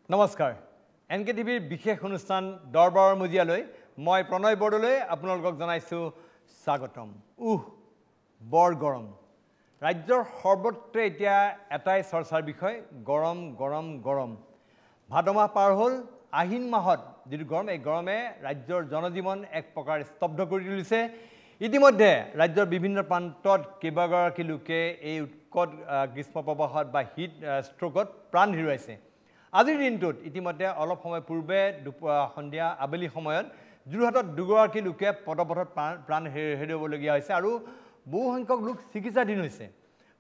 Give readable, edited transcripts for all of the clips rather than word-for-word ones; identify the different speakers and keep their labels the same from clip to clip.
Speaker 1: নমস্কাৰ NKTVৰ বিশেষ অনুষ্ঠান দৰবাৰৰ মজিয়ালৈ মই প্ৰণয় বৰদলৈ আপোনালোকক জনাইছো স্বাগতম বৰ গৰম ৰাজ্যৰ সৰ্বত্ৰ এতিয়া এটাই চৰ্চাৰ বিষয় গৰম গৰম গৰম ভাদমাহ পাৰ হ'ল আহিন মাহত যিটো গৰম এই গৰমে ৰাজ্যৰ জনজীৱন এক প্ৰকাৰ স্তব্ধ কৰি তুলিছে ইতিমধ্যে ৰাজ্যৰ বিভিন্ন প্ৰান্তত কেইবাগৰাকী লোকে এই উৎকট গ্ৰীষ্ম প্ৰবাহত বা হিট ষ্ট্ৰোকত প্ৰাণ হেৰুৱাইছে আজিৰ দিনটোত ইতিমধ্যে অলপ সময় পূৰ্বে সন্ধিয়া আবেলি সময়ত যোৰহাটত দুগৰাকী লোকে পদপথত প্ৰাণ হেৰুৱাবলগীয়া হৈছে আৰু বহু সংখ্যক লোক চিকিৎসাধীন হৈছে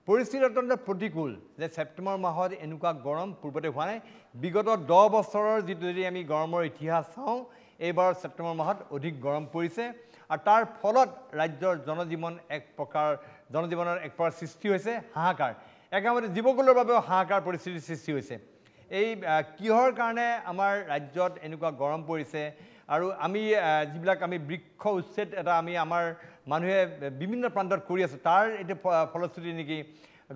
Speaker 1: পৰিস্থিতি অত্যন্ত প্ৰতিকূল যে ছেপ্টেম্বৰ মাহত এনেকুৱা গৰম পূৰ্বতে হোৱা নাই বিগত 10 বছৰৰ যিটো যদি আমি গৰমৰ ইতিহাস চাওঁ এইবাৰ ছেপ্টেম্বৰ মাহত অধিক গৰম পৰিছে আৰু তাৰ ফলত ৰাজ্যৰ জনজীৱনৰ এক প্ৰকাৰ সৃষ্টি হৈছে হাহাকাৰ একেবাৰে জীৱকুলৰ বাবেও হাহাকাৰ পৰিস্থিতিৰ সৃষ্টি হৈছে এই কিহৰ কাৰণে আমাৰ ৰাজ্যত এনেকুৱা গৰম পৰিছে আৰু আমি যিবিলাক আমি বৃক্ষ উচ্ছেদ এটা আমি আমাৰ মানুহে বিভিন্ন প্ৰান্তত কৰি আছে তাৰ এটা ফলশ্ৰুতি নেকি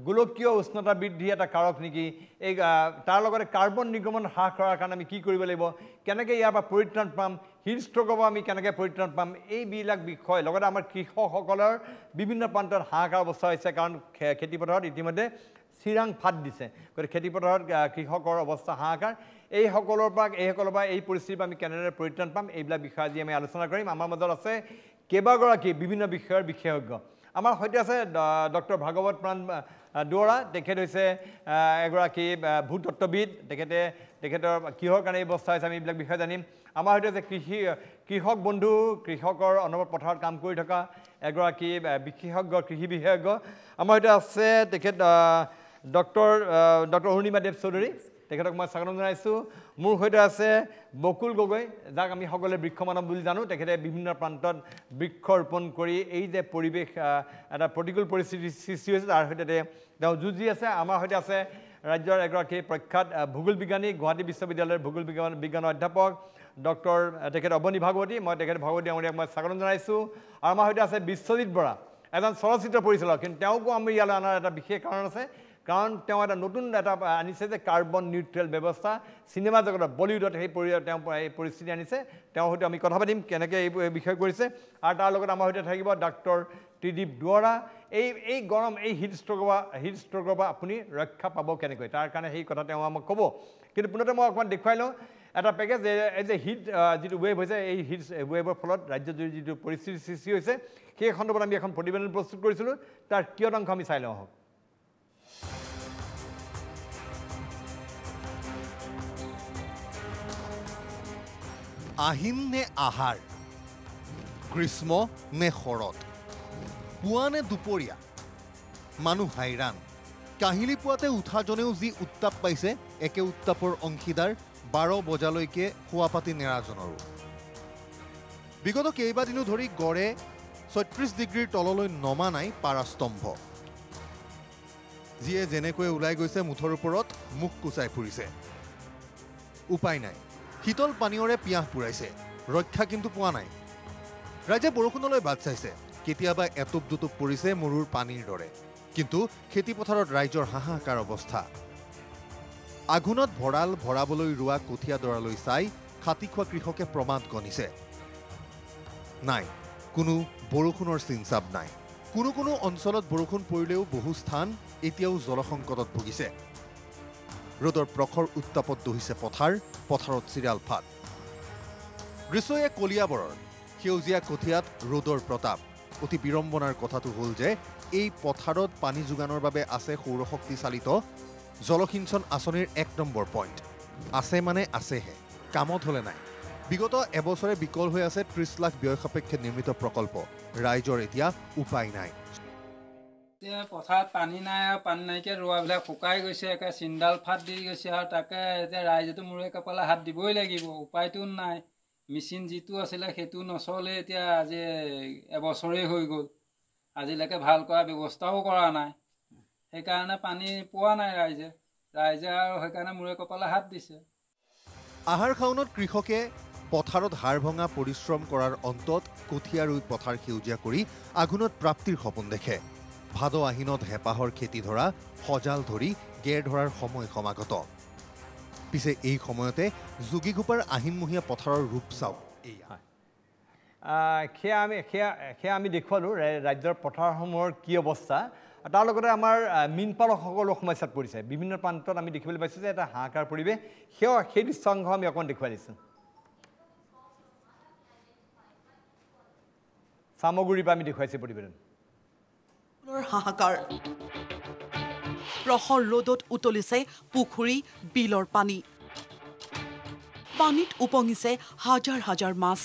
Speaker 1: গোলকীয় উষ্ণতা বৃদ্ধি এটা কাৰক নেকি এই তাৰ লগতে কাৰ্বন নিৰ্গমন হ্ৰাস কৰাৰ কাৰণে আমি কি কৰিব লাগিব কেনেকৈ ইয়াৰ পৰা পৰিত্ৰাণ পাম হিট ষ্ট্ৰোকৰ পৰা আমি কেনেকৈ পৰিত্ৰাণ পাম এইবিলাক বিষয় লগতে আমাৰ কৃষকসকলৰ বিভিন্ন প্ৰান্তত হাহাকাৰ অৱস্থা হৈছে কাৰণ খেতিপথাৰত ইতিমধ্যে চিৰাং ফাট দিছে গতিকে খেতিপথাৰত কৃষকৰ অৱস্থা হাহাকাৰ এইসকলৰ পৰা এই পৰিস্থিতিৰ পৰা আমি কেনেদৰে পৰিত্ৰাণ পাম এইবিলাক বিষয় আজি আমি আলোচনা কৰিম আমাৰ মাজত আছে কেইবাগৰাকী বিভিন্ন বিষয়ৰ বিশেষজ্ঞ আমাৰ সৈতে আছে ডক্টৰ ভাগৱত প্ৰাণ দুৱৰা তেখেত হৈছে এগৰাকী ভূতত্ত্ববিদ তেখেতৰ কিহৰ কাৰণে এই অৱস্থা হৈছে আমি এইবিলাক বিষয়ে জানিম আমাৰ সৈতে আছে কৃষক বন্ধু কৃষকৰ অনবৰত পথাৰত কাম কৰি থকা এগৰাকী বিশেষজ্ঞ কৃষি বিশেষজ্ঞ আমাৰ সৈতে আছে তেখেত ডক্টৰ অৰুণিমা দেৱ চৌধুৰী তেখেতক মই স্বাগতম জনাইছোঁ মোৰ সৈতে আছে বকুল গগৈ যাক আমি সকলোৱে বৃক্ষ মানৱ বুলি জানো তেখেতে বিভিন্ন প্ৰান্তত বৃক্ষ ৰোপণ কৰি এই যে পৰিৱেশ এটা প্ৰতিকূল পৰিস্থিতিৰ সৃষ্টি হৈছে তাৰ সৈতে তেওঁ যুঁজি আছে আমাৰ সৈতে আছে ৰাজ্যৰ এগৰাকী প্ৰখ্যাত ভূগোল বিজ্ঞানী গুৱাহাটী বিশ্ববিদ্যালয়ৰ ভূগোল বিজ্ঞানৰ অধ্যাপক ডক্টৰ তেখেত অৱনী ভাগৱতী মই তেখেত ভাগৱতী ডাঙৰীয়াক মই স্বাগতম জনাইছোঁ আৰু আমাৰ সৈতে আছে বিশ্বজিৎ বৰা এজন চলচ্চিত্ৰ পৰিচালক কিন্তু তেওঁকো আমি ইয়ালৈ অনাৰ এটা বিশেষ কাৰণ আছে কাৰণ তেওঁ এটা নতুন এটা আনিছে যে কাৰ্বন নিউট্ৰেল ব্যৱস্থা চিনেমা জগতত বলিউডত তেওঁ এই পৰিস্থিতি আনিছে তেওঁৰ সৈতে আমি কথা পাতিম কেনেকৈ এই বিষয় কৰিছে আৰু তাৰ লগত আমাৰ সৈতে থাকিব ডক্টৰ ত্ৰিদীপ দুৱৰা এই গৰম এই হিট ষ্ট্ৰোকৰ পৰা আপুনি ৰক্ষা পাব কেনেকৈ তাৰ কাৰণে সেই কথা তেওঁ আমাক ক'ব কিন্তু পুনতে মই অকণমান দেখুৱাই লওঁ এটা পেকেজ এই যে হিট যিটো ৱেভ হৈছে এই হিট ৱেভৰ ফলত ৰাজ্যত যিটো পৰিস্থিতিৰ সৃষ্টি হৈছে সেই সন্দৰ্ভত আমি এখন প্ৰতিবেদন প্ৰস্তুত কৰিছিলোঁ তাৰ কিয়দাংশ আমি চাই লওঁ আহক
Speaker 2: আহিন নে আহাৰ গ্ৰীষ্ম নে শৰৎ পুৱা নে দুপৰীয়া মানুহ হাইৰাণ কাহিলী পুৱাতে উঠাজনেও যি উত্তাপ পাইছে একে উত্তাপৰ অংশীদাৰ 12 বজালৈকে শোৱাপাতি নেৰাজনৰো বিগত কেইবাদিনো ধৰি গড়ে 36 ডিগ্ৰীৰ তললৈ নমা নাই পাৰাস্তম্ভ যিয়ে যেনেকৈ ওলাই গৈছে মুঠৰ ওপৰত মুখ কুচাই ফুৰিছে উপায় নাই শীতল পানীৰে পিয়াহ পুৰাইছে ৰক্ষা কিন্তু পোৱা নাই ৰাজ্যে বৰষুণলৈ বাট চাইছে কেতিয়াবা এটুপ দুটুপ পৰিছে মৰুৰ পানীৰ দৰে কিন্তু খেতিপথাৰত ৰাইজৰ হাহাকাৰ অৱস্থা আঘোণত ভৰাবলৈ ৰোৱা কঠীয়া দৰালৈ চাই খাটি খোৱা কৃষকে প্ৰমাদ গণিছে নাই কোনো বৰষুণৰ চিনচাব নাই কোনো অঞ্চলত বৰষুণ পৰিলেও বহু স্থান এতিয়াও জলসংকটত ভুগিছে ৰ'দৰ প্ৰখৰ উত্তাপত দহিছে পথাৰত চিৰাল ফাট গ্ৰীষ্ময়ে কলিয়াবৰৰ সেউজীয়া কঠীয়াত ৰ'দৰ প্ৰতাপ অতি বিড়ম্বনাৰ কথাটো হ'ল যে এই পথাৰত পানী যোগানৰ বাবে আছে সৌৰশক্তি চালিত জলসিঞ্চন আঁচনিৰ 1 নম্বৰ পইণ্ট আছে মানে আছেহে কামত হ'লে নাই বিগত এবছৰে বিকল হৈ আছে 30 লাখ ব্যয় সাপেক্ষে নিৰ্মিত প্ৰকল্প ৰাইজৰ এতিয়া উপায় নাই
Speaker 3: পথাৰত পানী নাই আৰু পানী নাইকিয়া ৰোৱাবিলাক শুকাই গৈছে একে চিন্দাল ফাট দি গৈছে আৰু তাকে এতিয়া ৰাইজেতো মূৰে কপালে হাত দিবই লাগিব উপায়টো নাই মেচিন যিটো আছিলে সেইটো নচলে এতিয়া আজি এবছৰেই হৈ গ'ল আজিলৈকে ভাল কৰা ব্যৱস্থাও কৰা নাই সেইকাৰণে পানী পোৱা নাই ৰাইজে আৰু সেইকাৰণে মূৰে কপালে হাত দিছে
Speaker 2: আহাৰ খাউনত কৃষকে পথাৰত হাড় ভঙা পৰিশ্ৰম কৰাৰ অন্তত কঠীয়া ৰুই পথাৰ সেউজীয়া কৰি আঘোণত প্ৰাপ্তিৰ সপোন দেখে ভাদ আহিনত হেপাহৰ খেতি ধৰা সজাল ধৰি গেৰ ধৰাৰ সময় সমাগত পিছে এই সময়তে যোগীঘোপাৰ আহিনমহীয়া পথাৰৰ ৰূপ চাওক এয়া
Speaker 1: সেয়া আমি দেখুৱালোঁ ৰাজ্যৰ পথাৰসমূহৰ কি অৱস্থা তাৰ লগতে আমাৰ মীনপালকসকলো সমস্যাত পৰিছে বিভিন্ন প্ৰান্তত আমি দেখিবলৈ পাইছোঁ যে এটা হাহাকাৰ পৰিৱেশ সেই দৃশ্যাংশ আমি অকণমান দেখুৱাই দিছোঁ সামগুৰিৰ পৰা আমি দেখুৱাইছোঁ প্ৰতিবেদন
Speaker 4: হাহাকাৰ প্ৰখৰ ৰ'দত উতলিছে পুখুৰী বিলৰ পানী পানীত উপঙিছে হাজাৰ হাজাৰ মাছ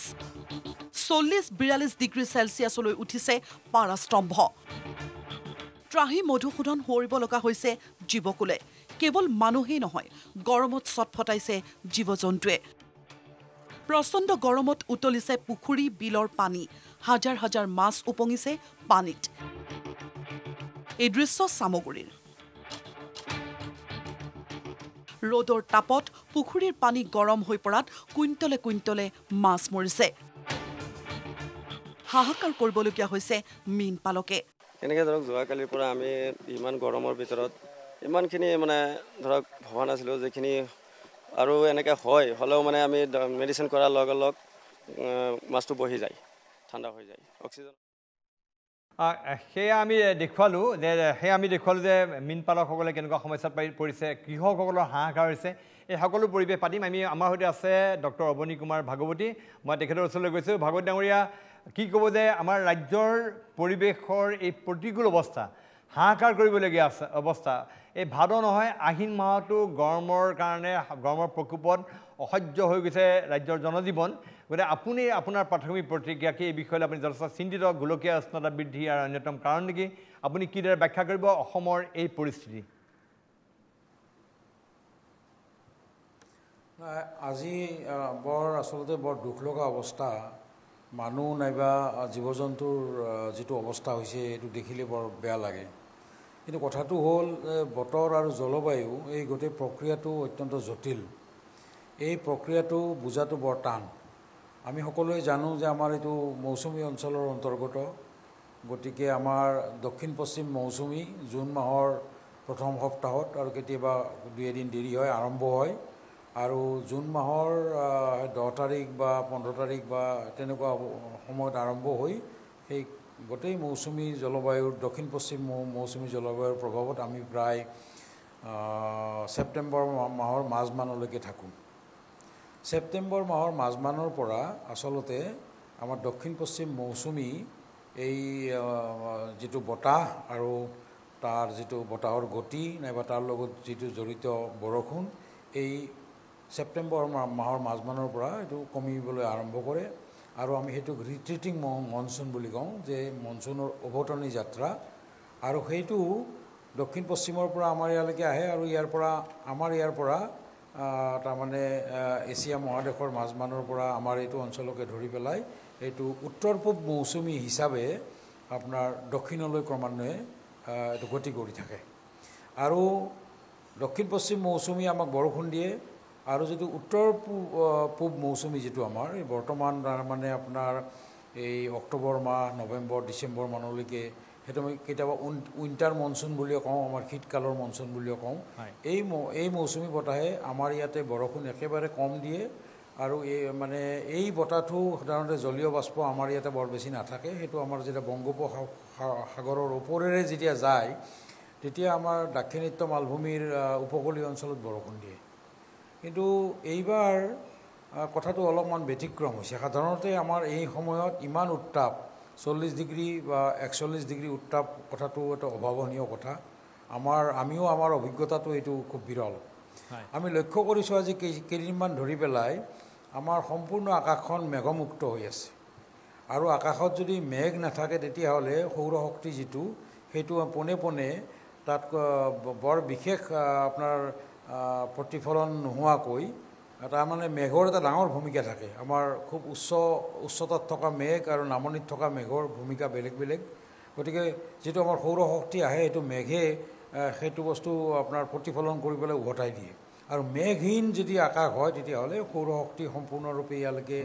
Speaker 4: 40-42 ডিগ্ৰী চেলচিয়াছলৈ উঠিছে পাৰাস্তম্ভ ত্ৰাহি মধুসূদন সৰিব লগা হৈছে জীৱকুলে কেৱল মানুহেই নহয় গৰমত ছটফটাইছে জীৱ-জন্তুৱে প্ৰচণ্ড গৰমত উতলিছে পুখুৰী বিলৰ পানী হাজাৰ হাজাৰ মাছ উপঙিছে পানীত এই দৃশ্য সামগুৰিৰ ৰ'দৰ তাপত পুখুৰীৰ পানী গৰম হৈ পৰাত কুইণ্টলে কুইণ্টলে মাছ মৰিছে হাহাকাৰ কৰিবলগীয়া হৈছে মীন পালকে
Speaker 5: এনেকৈ ধৰক যোৱাকালিৰ পৰা আমি ইমান গৰমৰ ভিতৰত ইমানখিনি মানে ধৰক ভবা নাছিলোঁ যিখিনি আৰু এনেকৈ হ'লেও মানে আমি মেডিচিন কৰাৰ লগে লগ মাছটো বহি যায় ঠাণ্ডা হৈ যায় অক্সিজেন
Speaker 1: সেয়া আমি দেখুৱালোঁ যে মীন পালকসকলে কেনেকুৱা সমস্যাত পৰিছে কৃষকসকলৰ হাহাকাৰ হৈছে এই সকলো পৰিৱেশ পাতিম আমি আমাৰ সৈতে আছে ডক্টৰ অৱনী কুমাৰ ভাগৱতী মই তেখেতৰ ওচৰলৈ গৈছোঁ ভাগৱতী ডাঙৰীয়া কি ক'ব যে আমাৰ ৰাজ্যৰ পৰিৱেশৰ এই প্ৰতিকূল অৱস্থা হাহাকাৰ কৰিবলগীয়া অৱস্থা এই ভাদ নহয় আহিন মাহতো গৰমৰ কাৰণে গৰমৰ প্ৰকোপত অসহ্য হৈ গৈছে ৰাজ্যৰ জনজীৱন গতিকে আপুনি আপোনাৰ প্ৰাথমিক প্ৰতিক্ৰিয়া কি এই বিষয়লৈ আপুনি যথেষ্ট চিন্তিত গোলকীয় উষ্ণতা বৃদ্ধি আৰু অন্যতম কাৰণ নেকি আপুনি কিদৰে ব্যাখ্যা কৰিব অসমৰ এই পৰিস্থিতি
Speaker 6: আজি আচলতে বৰ দুখ লগা অৱস্থা মানুহ নাইবা জীৱ জন্তুৰ যিটো অৱস্থা হৈছে এইটো দেখিলে বৰ বেয়া লাগে কিন্তু কথাটো হ'ল বতৰ আৰু জলবায়ু এই গোটেই প্ৰক্ৰিয়াটো অত্যন্ত জটিল এই প্ৰক্ৰিয়াটো বুজাটো বৰ টান আমি সকলোৱে জানো যে আমাৰ এইটো মৌচুমী অঞ্চলৰ অন্তৰ্গত গতিকে আমাৰ দক্ষিণ পশ্চিম মৌচুমী জুন মাহৰ প্ৰথম সপ্তাহত আৰু কেতিয়াবা 2 এদিন দেৰি হয় আৰম্ভ হয় আৰু জুন মাহৰ 10 তাৰিখ বা 15 তাৰিখ বা তেনেকুৱা সময়ত আৰম্ভ হৈ সেই গোটেই মৌচুমী জলবায়ুৰ দক্ষিণ পশ্চিম মৌচুমী জলবায়ুৰ প্ৰভাৱত আমি প্ৰায় ছেপ্টেম্বৰ মাহৰ মাজমানলৈকে থাকোঁ ছেপ্টেম্বৰ মাহৰ মাজমানৰ পৰা আচলতে আমাৰ দক্ষিণ পশ্চিম মৌচুমী এই যিটো বতাহ আৰু তাৰ যিটো বতাহৰ গতি নাইবা তাৰ লগত যিটো জড়িত বৰষুণ এই ছেপ্টেম্বৰ মাহৰ মাজমানৰ পৰা এইটো কমিবলৈ আৰম্ভ কৰে আৰু আমি সেইটোক ৰিট্ৰিটিং মনচুন বুলি কওঁ যে মনচুনৰ উভতনি যাত্ৰা আৰু সেইটো দক্ষিণ পশ্চিমৰ পৰা আমাৰ ইয়ালৈকে আহে আৰু ইয়াৰ পৰা তাৰমানে এছিয়া মহাদেশৰ মাজমানৰ পৰা আমাৰ এইটো অঞ্চলকে ধৰি পেলাই এইটো উত্তৰ পূব মৌচুমী হিচাপে আপোনাৰ দক্ষিণলৈ ক্ৰমান্বয়ে এইটো গতি কৰি থাকে আৰু দক্ষিণ পশ্চিম মৌচুমী আমাক বৰষুণ দিয়ে আৰু যিটো উত্তৰ পূব মৌচুমী যিটো আমাৰ এই বৰ্তমান তাৰমানে আপোনাৰ এই অক্টোবৰ মাহ নৱেম্বৰ ডিচেম্বৰ মানলৈকে সেইটো আমি কেতিয়াবা উইণ্টাৰ মনচুন বুলিও কওঁ আমাৰ শীতকালৰ মনচুন বুলিও কওঁ এই মৌচুমী বতাহে আমাৰ ইয়াতে বৰষুণ একেবাৰে কম দিয়ে আৰু এই বতাহটো সাধাৰণতে জলীয় বাষ্প আমাৰ ইয়াতে বৰ বেছি নাথাকে সেইটো আমাৰ যেতিয়া বংগোপসাগৰৰ ওপৰেৰে যেতিয়া যায় তেতিয়া আমাৰ দাক্ষিণাত্য মালভূমিৰ উপকূলীয় অঞ্চলত বৰষুণ দিয়ে কিন্তু এইবাৰ কথাটো অলপমান ব্যতিক্ৰম হৈছে সাধাৰণতে আমাৰ এই সময়ত ইমান উত্তাপ 40 ডিগ্ৰী বা 41 ডিগ্ৰী উত্তাপ কথাটো এটা অভাৱনীয় কথা আমিও আমাৰ অভিজ্ঞতাটো এইটো খুব বিৰল আমি লক্ষ্য কৰিছোঁ আজি কেইদিনমান ধৰি পেলাই আমাৰ সম্পূৰ্ণ আকাশখন মেঘমুক্ত হৈ আছে আৰু আকাশত যদি মেঘ নাথাকে তেতিয়াহ'লে সৌৰশক্তি যিটো সেইটো পোনে পোনে তাত বৰ বিশেষ আপোনাৰ প্ৰতিফলন নোহোৱাকৈ তাৰমানে মেঘৰ এটা ডাঙৰ ভূমিকা থাকে আমাৰ খুব উচ্চতাত থকা মেঘ আৰু নামনিত থকা মেঘৰ ভূমিকা বেলেগ বেলেগ গতিকে যিটো আমাৰ সৌৰশক্তি আহে সেইটো মেঘে সেইটো বস্তু আপোনাৰ প্ৰতিফলন কৰি পেলাই উভতাই দিয়ে আৰু মেঘহীন যদি আকাশ হয় তেতিয়াহ'লে সৌৰশক্তি সম্পূৰ্ণৰূপে ইয়ালৈকে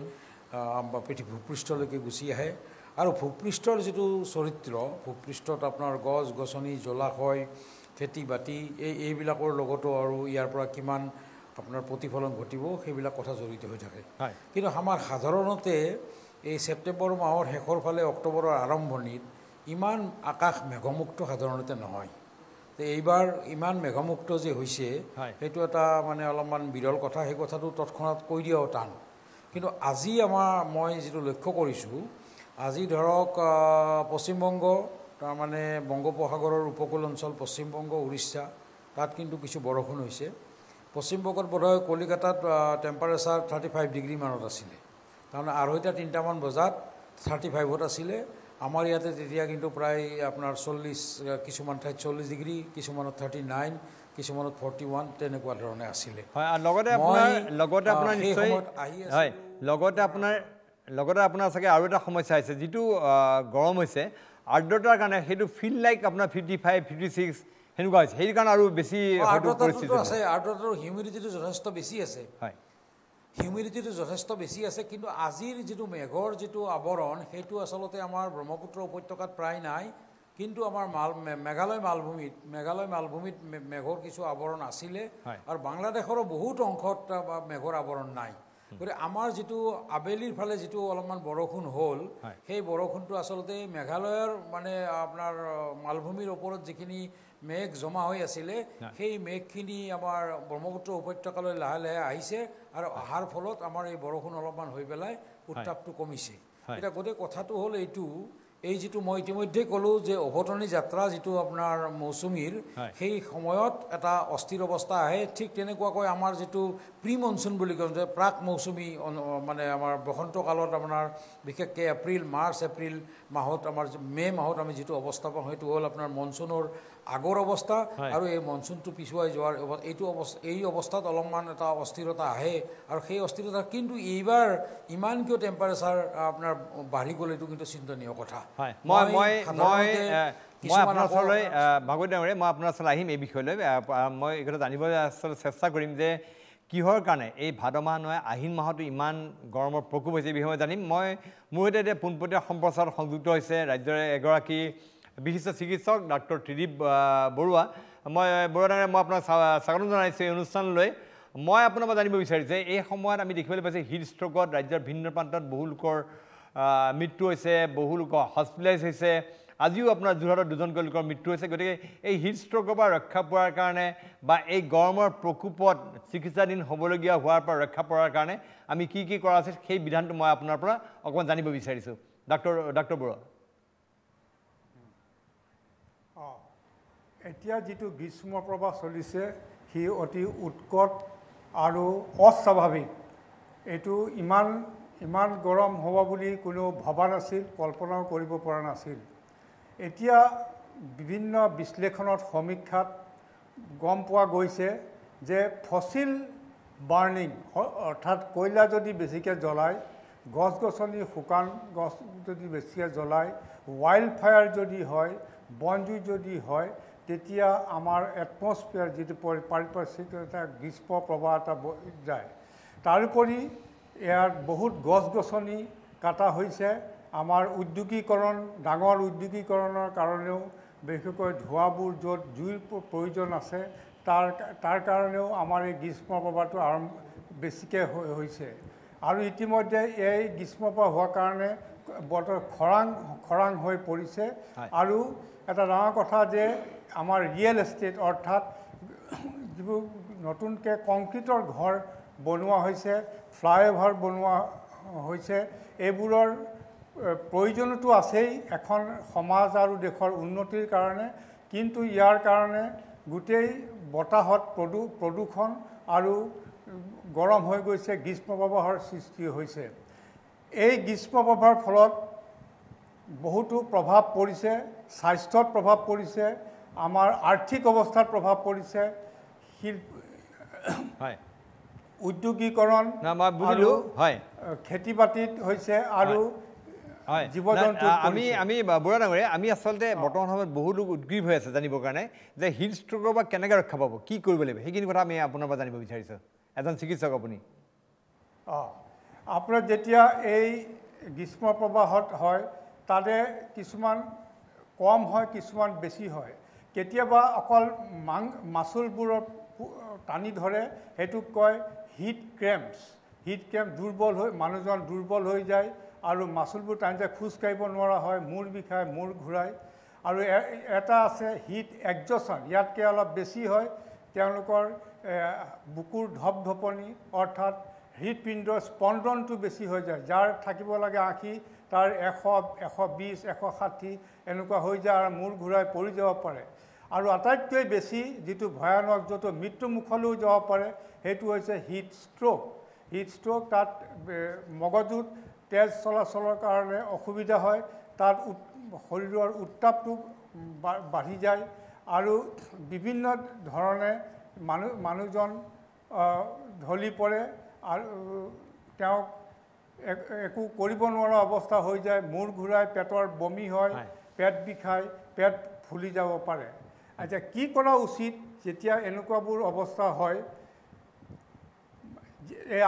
Speaker 6: পৃথিৱী ভূপৃষ্ঠলৈকে গুচি আহে আৰু ভূপৃষ্ঠৰ যিটো চৰিত্ৰ ভূপৃষ্ঠত আপোনাৰ গছ গছনি জলাশয় খেতি বাতি এইবিলাকৰ লগতো আৰু ইয়াৰ পৰা কিমান আপোনাৰ প্ৰতিফলন ঘটিব সেইবিলাক কথা জড়িত হৈ থাকে
Speaker 1: হয়
Speaker 6: কিন্তু আমাৰ সাধাৰণতে এই ছেপ্টেম্বৰ মাহৰ শেষৰ ফালে অক্টোবৰৰ আৰম্ভণিত ইমান আকাশ মেঘমুক্ত সাধাৰণতে নহয় তো এইবাৰ ইমান মেঘমুক্ত যে হৈছে সেইটো এটা মানে অলপমান বিৰল কথা সেই কথাটো তৎক্ষণাত কৈ দিয়াও টান কিন্তু আজি মই যিটো লক্ষ্য কৰিছোঁ আজি ধৰক পশ্চিমবংগ তাৰমানে বংগোপসাগৰৰ উপকূল অঞ্চল পশ্চিমবংগ উৰিষ্যা তাত কিন্তু কিছু বৰষুণ হৈছে পশ্চিমবংগত বোধহয় কলিকাতাত টেম্পাৰেচাৰ 35 ডিগ্ৰী মানত আছিলে তাৰমানে 2:30-3টামান বজাত 35ত আছিলে আমাৰ ইয়াতে তেতিয়া কিন্তু প্ৰায় আপোনাৰ 40 কিছুমান ঠাইত 40 ডিগ্ৰী কিছুমানত 39 কিছুমানত 41 তেনেকুৱা ধৰণে আছিলে
Speaker 1: হয় আৰু লগতে আপোনাৰ নিশ্চয় হয় লগতে আপোনাৰ চাগে আৰু এটা সমস্যা আছে যিটো গৰম হৈছে আৰ্দ্ৰতাৰ কাৰণে সেইটো ফিল লাইক আপোনাৰ 55 56 হেনেকুৱা হৈছে সেই কাৰণে আৰু বেছি
Speaker 6: আৰ্দ্ৰতাটো আছে আৰ্দ্ৰতাৰ হিউমিডিটিটো যথেষ্ট বেছি আছে
Speaker 1: হয়
Speaker 6: হিউমিডিটিটো যথেষ্ট বেছি আছে কিন্তু আজিৰ যিটো মেঘৰ যিটো আৱৰণ সেইটো আচলতে আমাৰ ব্ৰহ্মপুত্ৰ উপত্যকাত প্ৰায় নাই কিন্তু আমাৰ মেঘালয় মালভূমিত মেঘৰ কিছু আৱৰণ আছিলে আৰু বাংলাদেশৰো বহুত অংশত মেঘৰ আৱৰণ নাই গতিকে আমাৰ যিটো আবেলিৰ ফালে যিটো অলপমান বৰষুণ হ'ল সেই বৰষুণটো আচলতে মেঘালয়ৰ মানে আপোনাৰ মালভূমিৰ ওপৰত যিখিনি মেঘ জমা হৈ আছিলে সেই মেঘখিনি আমাৰ ব্ৰহ্মপুত্ৰ উপত্যকালৈ লাহে লাহে আহিছে আৰু অহাৰ ফলত আমাৰ এই বৰষুণ অলপমান হৈ পেলাই উত্তাপটো কমিছে এটা গোটেই কথাটো হ'ল এইটো এই যিটো মই ইতিমধ্যে ক'লোঁ যে অভটনি যাত্ৰা যিটো আপোনাৰ মৌচুমীৰ সেই সময়ত এটা অস্থিৰ অৱস্থা আহে ঠিক তেনেকুৱাকৈ আমাৰ যিটো প্ৰি মনচুন বুলি কওঁ যে প্ৰাক মৌচুমী মানে আমাৰ বসন্ত কালত আপোনাৰ বিশেষকৈ মাৰ্চ এপ্ৰিল মাহত আমাৰ মে মাহত আমি যিটো অৱস্থা পাওঁ সেইটো হ'ল আপোনাৰ মনচুনৰ আগৰ অৱস্থা আৰু এই মনচুনটো পিছুৱাই যোৱাৰ এই অৱস্থাত অলপমান এটা অস্থিৰতা আহে আৰু সেই অস্থিৰতা কিন্তু এইবাৰ ইমান কিয় টেম্পাৰেচাৰ আপোনাৰ বাঢ়ি গ'ল এইটো কিন্তু চিন্তনীয় কথা
Speaker 1: হয় মই আপোনাৰ ওচৰলৈ ভাগৱতী মই আপোনাৰ ওচৰলৈ আহিম এই বিষয়লৈ মই এই কথা জানিব আচলতে চেষ্টা কৰিম যে কিহৰ কাৰণে এই ভাদ মাহ নহয় আহিন মাহতো ইমান গৰমৰ প্ৰকোপ হৈছে এই বিষয়ে মই জানিম মই মোৰ সৈতে এতিয়া পোনপটীয়া সম্প্ৰচাৰত সংযুক্ত হৈছে ৰাজ্যৰ এগৰাকী বিশিষ্ট চিকিৎসক ডাক্তৰ ত্ৰিদীপ বৰুৱা মই আপোনাক স্বাগতম জনাইছোঁ এই অনুষ্ঠানলৈ মই আপোনাৰ পৰা জানিব বিচাৰিছোঁ এই সময়ত আমি দেখিবলৈ পাইছোঁ হিট ষ্ট্ৰ'কত ৰাজ্যৰ ভিন্ন প্ৰান্তত বহু লোকৰ মৃত্যু হৈছে বহু লোক হস্পিটেলাইজ হৈছে আজিও আপোনাৰ যোৰহাটত দুজনকৈ লোকৰ মৃত্যু হৈছে গতিকে এই হিট ষ্ট্ৰ'কৰ পৰা ৰক্ষা পোৱাৰ কাৰণে বা এই গৰমৰ প্ৰকোপত চিকিৎসাধীন হ'বলগীয়া হোৱাৰ পৰা ৰক্ষা পোৱাৰ কাৰণে আমি কি কি কৰা উচিত সেই বিধানটো মই আপোনাৰ পৰা অকণমান জানিব বিচাৰিছোঁ ডাক্তৰ বৰুৱা
Speaker 7: এতিয়া যিটো গ্ৰীষ্ম প্ৰবাহ চলিছে সি অতি উৎকট আৰু অস্বাভাৱিক এইটো ইমান গৰম হ'ব বুলি কোনো ভবা নাছিল কল্পনাও কৰিব পৰা নাছিল এতিয়া বিভিন্ন বিশ্লেষণত সমীক্ষাত গম পোৱা গৈছে যে ফসিল বাৰ্নিং অৰ্থাৎ কয়লা যদি বেছিকৈ জ্বলায় গছ গছনি শুকান গছ যদি বেছিকৈ জ্বলায় ৱাইল্ড ফায়াৰ যদি হয় বনজুই যদি হয় তেতিয়া আমাৰ এটমস্ফিয়াৰ যিটো পাৰিপাৰ্শ্বিক এটা গ্ৰীষ্ম প্ৰবাহ এটা যায় তাৰোপৰি ইয়াত বহুত গছ গছনি কাটা হৈছে আমাৰ উদ্যোগীকৰণ ডাঙৰ উদ্যোগীকৰণৰ কাৰণেও বিশেষকৈ ধোঁৱাবোৰ য'ত জুইৰ প্ৰয়োজন আছে তাৰ কাৰণেও আমাৰ এই গ্ৰীষ্ম প্ৰবাহটো বেছিকৈ হৈছে আৰু ইতিমধ্যে এই গ্ৰীষ্ম প্ৰবাহ হোৱাৰ কাৰণে বতৰ খৰাং হৈ পৰিছে আৰু এটা ডাঙৰ কথা যে আমাৰ ৰিয়েল এষ্টেট অৰ্থাৎ যিবোৰ নতুনকৈ কংক্ৰিটৰ ঘৰ বনোৱা হৈছে ফ্লাইঅভাৰ বনোৱা হৈছে এইবোৰৰ প্ৰয়োজনতো আছেই এখন সমাজ আৰু দেশৰ উন্নতিৰ কাৰণে কিন্তু ইয়াৰ কাৰণে গোটেই বতাহত প্ৰদূষণ আৰু গৰম হৈ গৈছে গ্ৰীষ্ম প্ৰবাহৰ সৃষ্টি হৈছে এই গ্ৰীষ্ম প্ৰবাহৰ ফলত বহুতো প্ৰভাৱ পৰিছে স্বাস্থ্যত প্ৰভাৱ পৰিছে আমাৰ আৰ্থিক অৱস্থাত প্ৰভাৱ পৰিছে উদ্যোগীকৰণ খেতি বাতিত হৈছে আৰু জীৱ জন্তু
Speaker 1: আমি বৰুৱা ডাঙৰীয়া আমি আচলতে বৰ্তমান সময়ত বহু লোক উদ্গ্ৰীৱ হৈ আছে জানিবৰ কাৰণে যে হিট ষ্ট্ৰ'কৰ পৰা কেনেকৈ ৰক্ষা পাব কি কৰিব লাগিব সেইখিনি কথা আমি আপোনাৰ পৰা জানিব বিচাৰিছোঁ এজন চিকিৎসক আপুনি
Speaker 7: আপোনাৰ যেতিয়া এই গ্ৰীষ্ম প্ৰবাহত হয় তাতে কিছুমান কম হয় কিছুমান বেছি হয় কেতিয়াবা অকল মাচুলবোৰৰ টানি ধৰে সেইটোক কয় হিট ক্ৰেম্পছ হিট ক্ৰেম্প দুৰ্বল হৈ মানুহজন দুৰ্বল হৈ যায় আৰু মাচুলবোৰ টানি যায় খোজ কাঢ়িব নোৱাৰা হয় মূৰ বিষায় মূৰ ঘূৰায় আৰু এটা আছে হিট এক্সজশ্যন ইয়াতকৈ অলপ বেছি হয় তেওঁলোকৰ বুকুৰ ধপধপনি অৰ্থাৎ হৃদপিণ্ডৰ স্পন্দনটো বেছি হৈ যায় যাৰ থাকিব লাগে 80 তাৰ 100 120 160 এনেকুৱা হৈ যায় আৰু মূৰ ঘূৰাই পৰি যাব পাৰে আৰু আটাইতকৈ বেছি যিটো ভয়ানক য'ত মৃত্যুমুখলৈও যাব পাৰে সেইটো হৈছে হিট ষ্ট্ৰোক তাত মগজুত তেজ চলাচলৰ কাৰণে অসুবিধা হয় তাত শৰীৰৰ উত্তাপটো বাঢ়ি যায় আৰু বিভিন্ন ধৰণে মানুহজন ঢলি পৰে আৰু তেওঁক একো কৰিব নোৱাৰা অৱস্থা হৈ যায় মূৰ ঘূৰাই পেটৰ বমি হয় পেট বিষায় পেট ফুলি যাব পাৰে আচ্ছা কি কৰা উচিত যেতিয়া এনেকুৱাবোৰ অৱস্থা হয়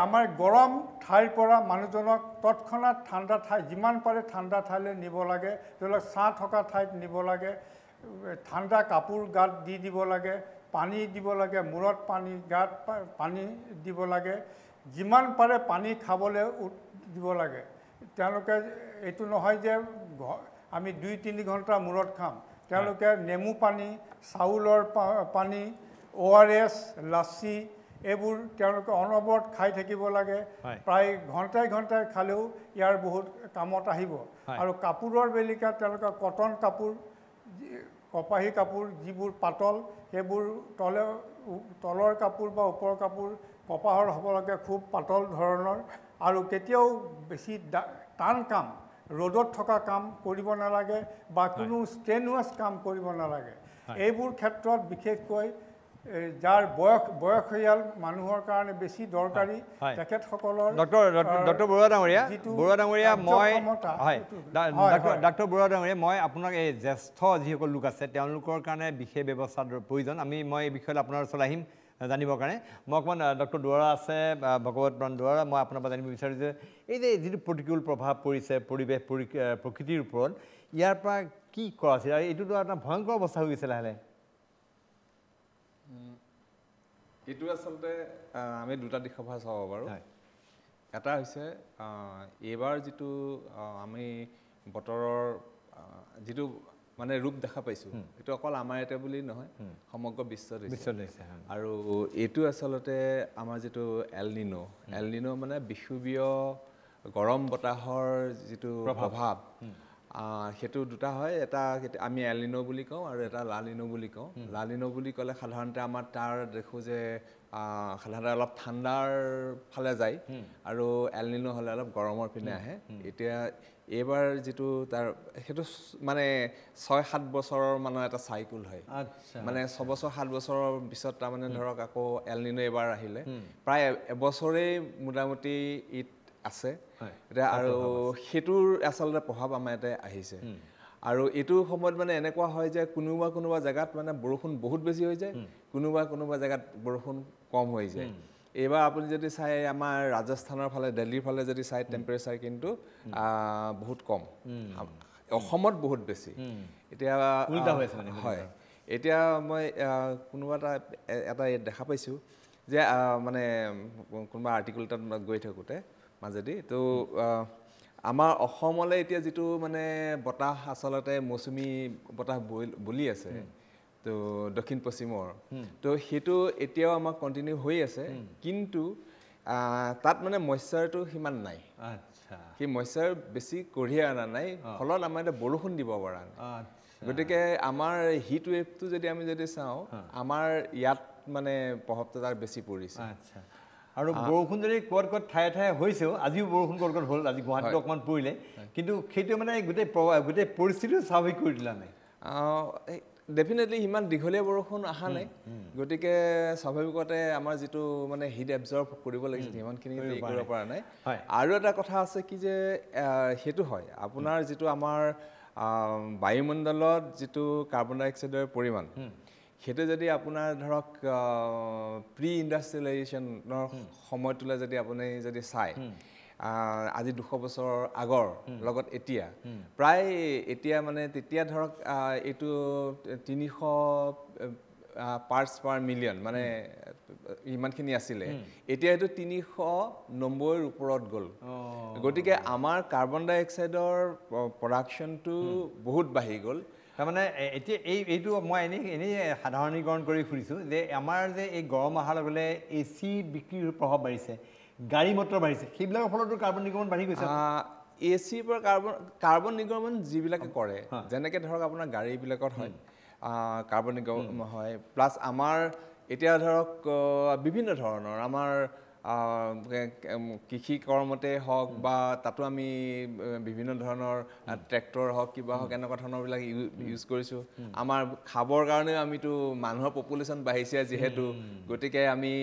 Speaker 7: আমাৰ গৰম ঠাইৰ পৰা মানুহজনক তৎক্ষণাত ঠাণ্ডা ঠাই যিমান পাৰে ঠাণ্ডা ঠাইলৈ নিব লাগে ধৰি লওক ছাঁ থকা ঠাইত নিব লাগে ঠাণ্ডা কাপোৰ গাত দি দিব লাগে পানী দিব লাগে মূৰত পানী গাত পানী দিব লাগে যিমান পাৰে পানী খাবলৈ দিব লাগে তেওঁলোকে এইটো নহয় যে আমি 2-3 ঘণ্টা মূৰত খাম তেওঁলোকে নেমু পানী চাউলৰ পানী ORS লাচ্ছি এইবোৰ তেওঁলোকে অনবৰত খাই থাকিব লাগে প্ৰায় ঘণ্টাই খালেও ইয়াৰ বহুত কামত আহিব আৰু কাপোৰৰ বেলিকা তেওঁলোকে কটন কাপোৰ কপাহী কাপোৰ যিবোৰ পাতল সেইবোৰ তলৰ কাপোৰ বা ওপৰৰ কাপোৰ কপাহৰ হ'ব লাগে খুব পাতল ধৰণৰ আৰু কেতিয়াও বেছি টান কাম ৰ'দত থকা কাম কৰিব নালাগে বা কোনো ষ্ট্ৰেনুৱাছ কাম কৰিব নালাগে এইবোৰ ক্ষেত্ৰত বিশেষকৈ যাৰ বয়সীয়াল মানুহৰ কাৰণে বেছি দৰকাৰী তেখেতসকলৰ
Speaker 1: ডক্টৰ বৰুৱা ডাঙৰীয়া মই আপোনাক এই জ্যেষ্ঠ যিসকল লোক আছে তেওঁলোকৰ কাৰণে বিশেষ ব্যৱস্থাৰ প্ৰয়োজন মই এই বিষয়ত আপোনাৰ ওচৰলৈ আহিম জানিবৰ কাৰণে মই অকণমান ডক্টৰ দুৱৰা আছে ভগৱত প্ৰাণ দুৱৰা মই আপোনাৰ পৰা জানিব বিচাৰোঁ যে এই যে যিটো প্ৰতিকূল প্ৰভাৱ পৰিছে পৰিৱেশ প্ৰকৃতিৰ ওপৰত ইয়াৰ পৰা কি কৰা আছিল আৰু এইটোতো এটা ভয়ংকৰ অৱস্থা হৈ গৈছে লাহে লাহে
Speaker 8: এইটো আচলতে আমি দুটা দিশৰ পৰা চাব পাৰোঁ এটা হৈছে এইবাৰ যিটো আমি বতৰৰ যিটো মানে ৰূপ দেখা পাইছোঁ এইটো অকল আমাৰ ইয়াতে বুলি নহয় সমগ্ৰ বিশ্বত আৰু এইটো আচলতে আমাৰ যিটো এলনিনো মানে বিষুৱীয় গৰম বতাহৰ যিটো প্ৰভাৱ সেইটো দুটা হয় এটা আমি এলনিনো বুলি কওঁ আৰু এটা লানিনো বুলি কওঁ লানিনো বুলি ক'লে সাধাৰণতে আমাৰ তাৰ দেখোঁ যে সাধাৰণতে অলপ ঠাণ্ডাৰ ফালে যায় আৰু এলনিনো হ'লে অলপ গৰমৰ পিনে আহে এতিয়া এইবাৰ যিটো তাৰ সেইটো মানে 6-7 বছৰৰ মানৰ এটা চাইকেল হয় মানে 6 বছৰ 7 বছৰৰ পিছত তাৰমানে ধৰক আকৌ এলনিনো এইবাৰ আহিলে প্ৰায় এবছৰেই মোটামুটি আছে এতিয়া আৰু সেইটোৰ আচলতে প্ৰভাৱ আমাৰ ইয়াতে আহিছে আৰু এইটো সময়ত মানে এনেকুৱা হয় যে কোনোবা জেগাত মানে বৰষুণ বহুত বেছি হৈ যায় কোনোবা জেগাত বৰষুণ কম হৈ যায় এইবাৰ আপুনি যদি চাই আমাৰ ৰাজস্থানৰ ফালে দিল্লীৰ ফালে যদি চাই টেম্পাৰেচাৰ কিন্তু বহুত কম অসমত বহুত বেছি এতিয়া হয় এতিয়া মই কোনোবা এটা দেখা পাইছোঁ যে মানে কোনোবা আৰ্টিকল এটাত গৈ থাকোঁতে মাজেদি তো আমাৰ অসমলৈ এতিয়া যিটো মানে বতাহ আচলতে মৌচুমী বতাহ বলি আছে তো দক্ষিণ পশ্চিমৰ তো সেইটো এতিয়াও আমাৰ কণ্টিনিউ হৈ আছে কিন্তু তাত মানে মইশ্চাৰটো সিমান নাই সেই মইশ্চাৰ বেছি কঢ়িয়াই অনা নাই ফলত আমাৰ এতিয়া বৰষুণ দিব পৰা নাই গতিকে আমাৰ হিট ৱেভটো যদি আমি চাওঁ আমাৰ ইয়াত মানে প্ৰভাৱটো তাৰ বেছি পৰিছে
Speaker 1: আৰু বৰষুণ যদি ক'ত ঠায়ে ঠায়ে হৈছেও আজিও বৰষুণ ক'ত হ'ল আজি গুৱাহাটীত অকণমান পৰিলে কিন্তু সেইটো মানে গোটেই পৰিস্থিতিটো স্বাভাৱিক কৰি দিলা নাই
Speaker 8: ডেফিনেটলি সিমান দীঘলীয়া বৰষুণ অহা নাই গতিকে স্বাভাৱিকতে আমাৰ যিটো মানে হিট এবজৰ্ব কৰিব লাগিছিল সিমানখিনি কৰিব পৰা নাই আৰু এটা কথা আছে কি যে সেইটো হয় আপোনাৰ যিটো আমাৰ বায়ুমণ্ডলত যিটো কাৰ্বন ডাই অক্সাইডৰ পৰিমাণ সেইটো যদি আপোনাৰ ধৰক প্ৰি ইণ্ডাষ্ট্ৰিয়েলাইজেশ্যনৰ সময়টোলৈ যদি আপুনি যদি চাই আজি 200 বছৰ আগৰ লগত এতিয়া প্ৰায় এতিয়া মানে তেতিয়া ধৰক এইটো 300 পাৰ্টছ পাৰ মিলিয়ন মানে ইমানখিনি আছিলে এতিয়া এইটো 390ৰ ওপৰত গ'ল গতিকে আমাৰ কাৰ্বন ডাই অক্সাইডৰ প্ৰডাকশ্যনটো বহুত বাঢ়ি গ'ল
Speaker 1: তাৰমানে এতিয়া এইটো মই এনেই সাধাৰণীকৰণ কৰি ফুৰিছোঁ যে আমাৰ যে এই গৰম অহাৰ লগে লগে AC বিক্ৰীৰ প্ৰভাৱ বাঢ়িছে গাড়ী মটৰ বাঢ়িছে সেইবিলাকৰ ফলতো কাৰ্বন নিৰ্গমন বাঢ়ি গৈছে
Speaker 8: এচিৰ পৰা কাৰ্বন নিৰ্গমন যিবিলাকে কৰে যেনেকৈ ধৰক আপোনাৰ গাড়ীবিলাকত হয় কাৰ্বন নিৰ্গমন হয় প্লাছ আমাৰ এতিয়া ধৰক বিভিন্ন ধৰণৰ আমাৰ কৃষি কৰ্মতে হওক বা তাতো আমি বিভিন্ন ধৰণৰ ট্ৰেক্টৰ হওক কিবা হওক এনেকুৱা ধৰণৰবিলাক ইউজ কৰিছোঁ আমাৰ খাবৰ কাৰণেও আমিতো মানুহৰ পপুলেশ্যন বাঢ়িছে যিহেতু গতিকে আমি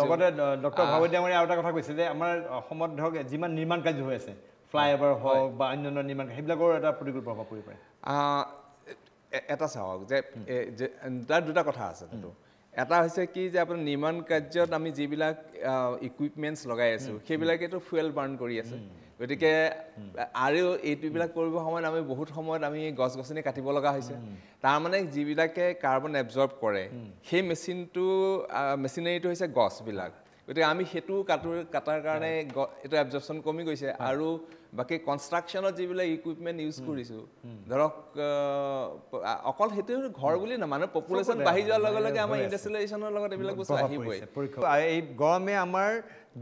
Speaker 1: লগতে ডক্টৰ ভাগৱতী ডাঙৰীয়াই আৰু এটা কথা কৈছে যে আমাৰ অসমত ধৰক যিমান নিৰ্মাণ কাৰ্য হৈ আছে ফ্লাইঅভাৰ হওক বা অন্যান্য নিৰ্মাণ সেইবিলাকৰ এটা প্ৰতিকূল প্ৰভাৱ পৰিব পাৰে
Speaker 8: এটা চাওক যে তাৰ দুটা কথা আছে তাতো এটা হৈছে কি যে আপোনাৰ নিৰ্মাণ কাৰ্যত আমি যিবিলাক ইকুইপমেণ্টছ লগাই আছোঁ সেইবিলাকেতো ফুৱেল বাৰ্ণ কৰি আছে গতিকে আৰু এইটোবিলাক কৰিব সময়ত আমি বহুত সময়ত আমি গছ গছনি কাটিব লগা হৈছে তাৰমানে যিবিলাকে কাৰ্বন এবজৰ্ব কৰে সেই মেচিনাৰীটো হৈছে গছবিলাক গতিকে আমি সেইটো কাটাৰ কাৰণে এইটো এবজৰ্পশ্যন কমি গৈছে আৰু বাকী কনষ্ট্ৰাকশ্যনত যিবিলাক ইকুইপমেণ্ট ইউজ কৰিছোঁ ধৰক অকল সেইটো ঘৰ বুলি নহয় মানুহ পপুলেশ্যন বাঢ়ি যোৱাৰ লগে লগে আমাৰ ইণ্ডাষ্ট্ৰিয়েলাইজেশ্যনৰ লগত এইবিলাক বস্তু আহিবই
Speaker 1: এই গৰমে আমাৰ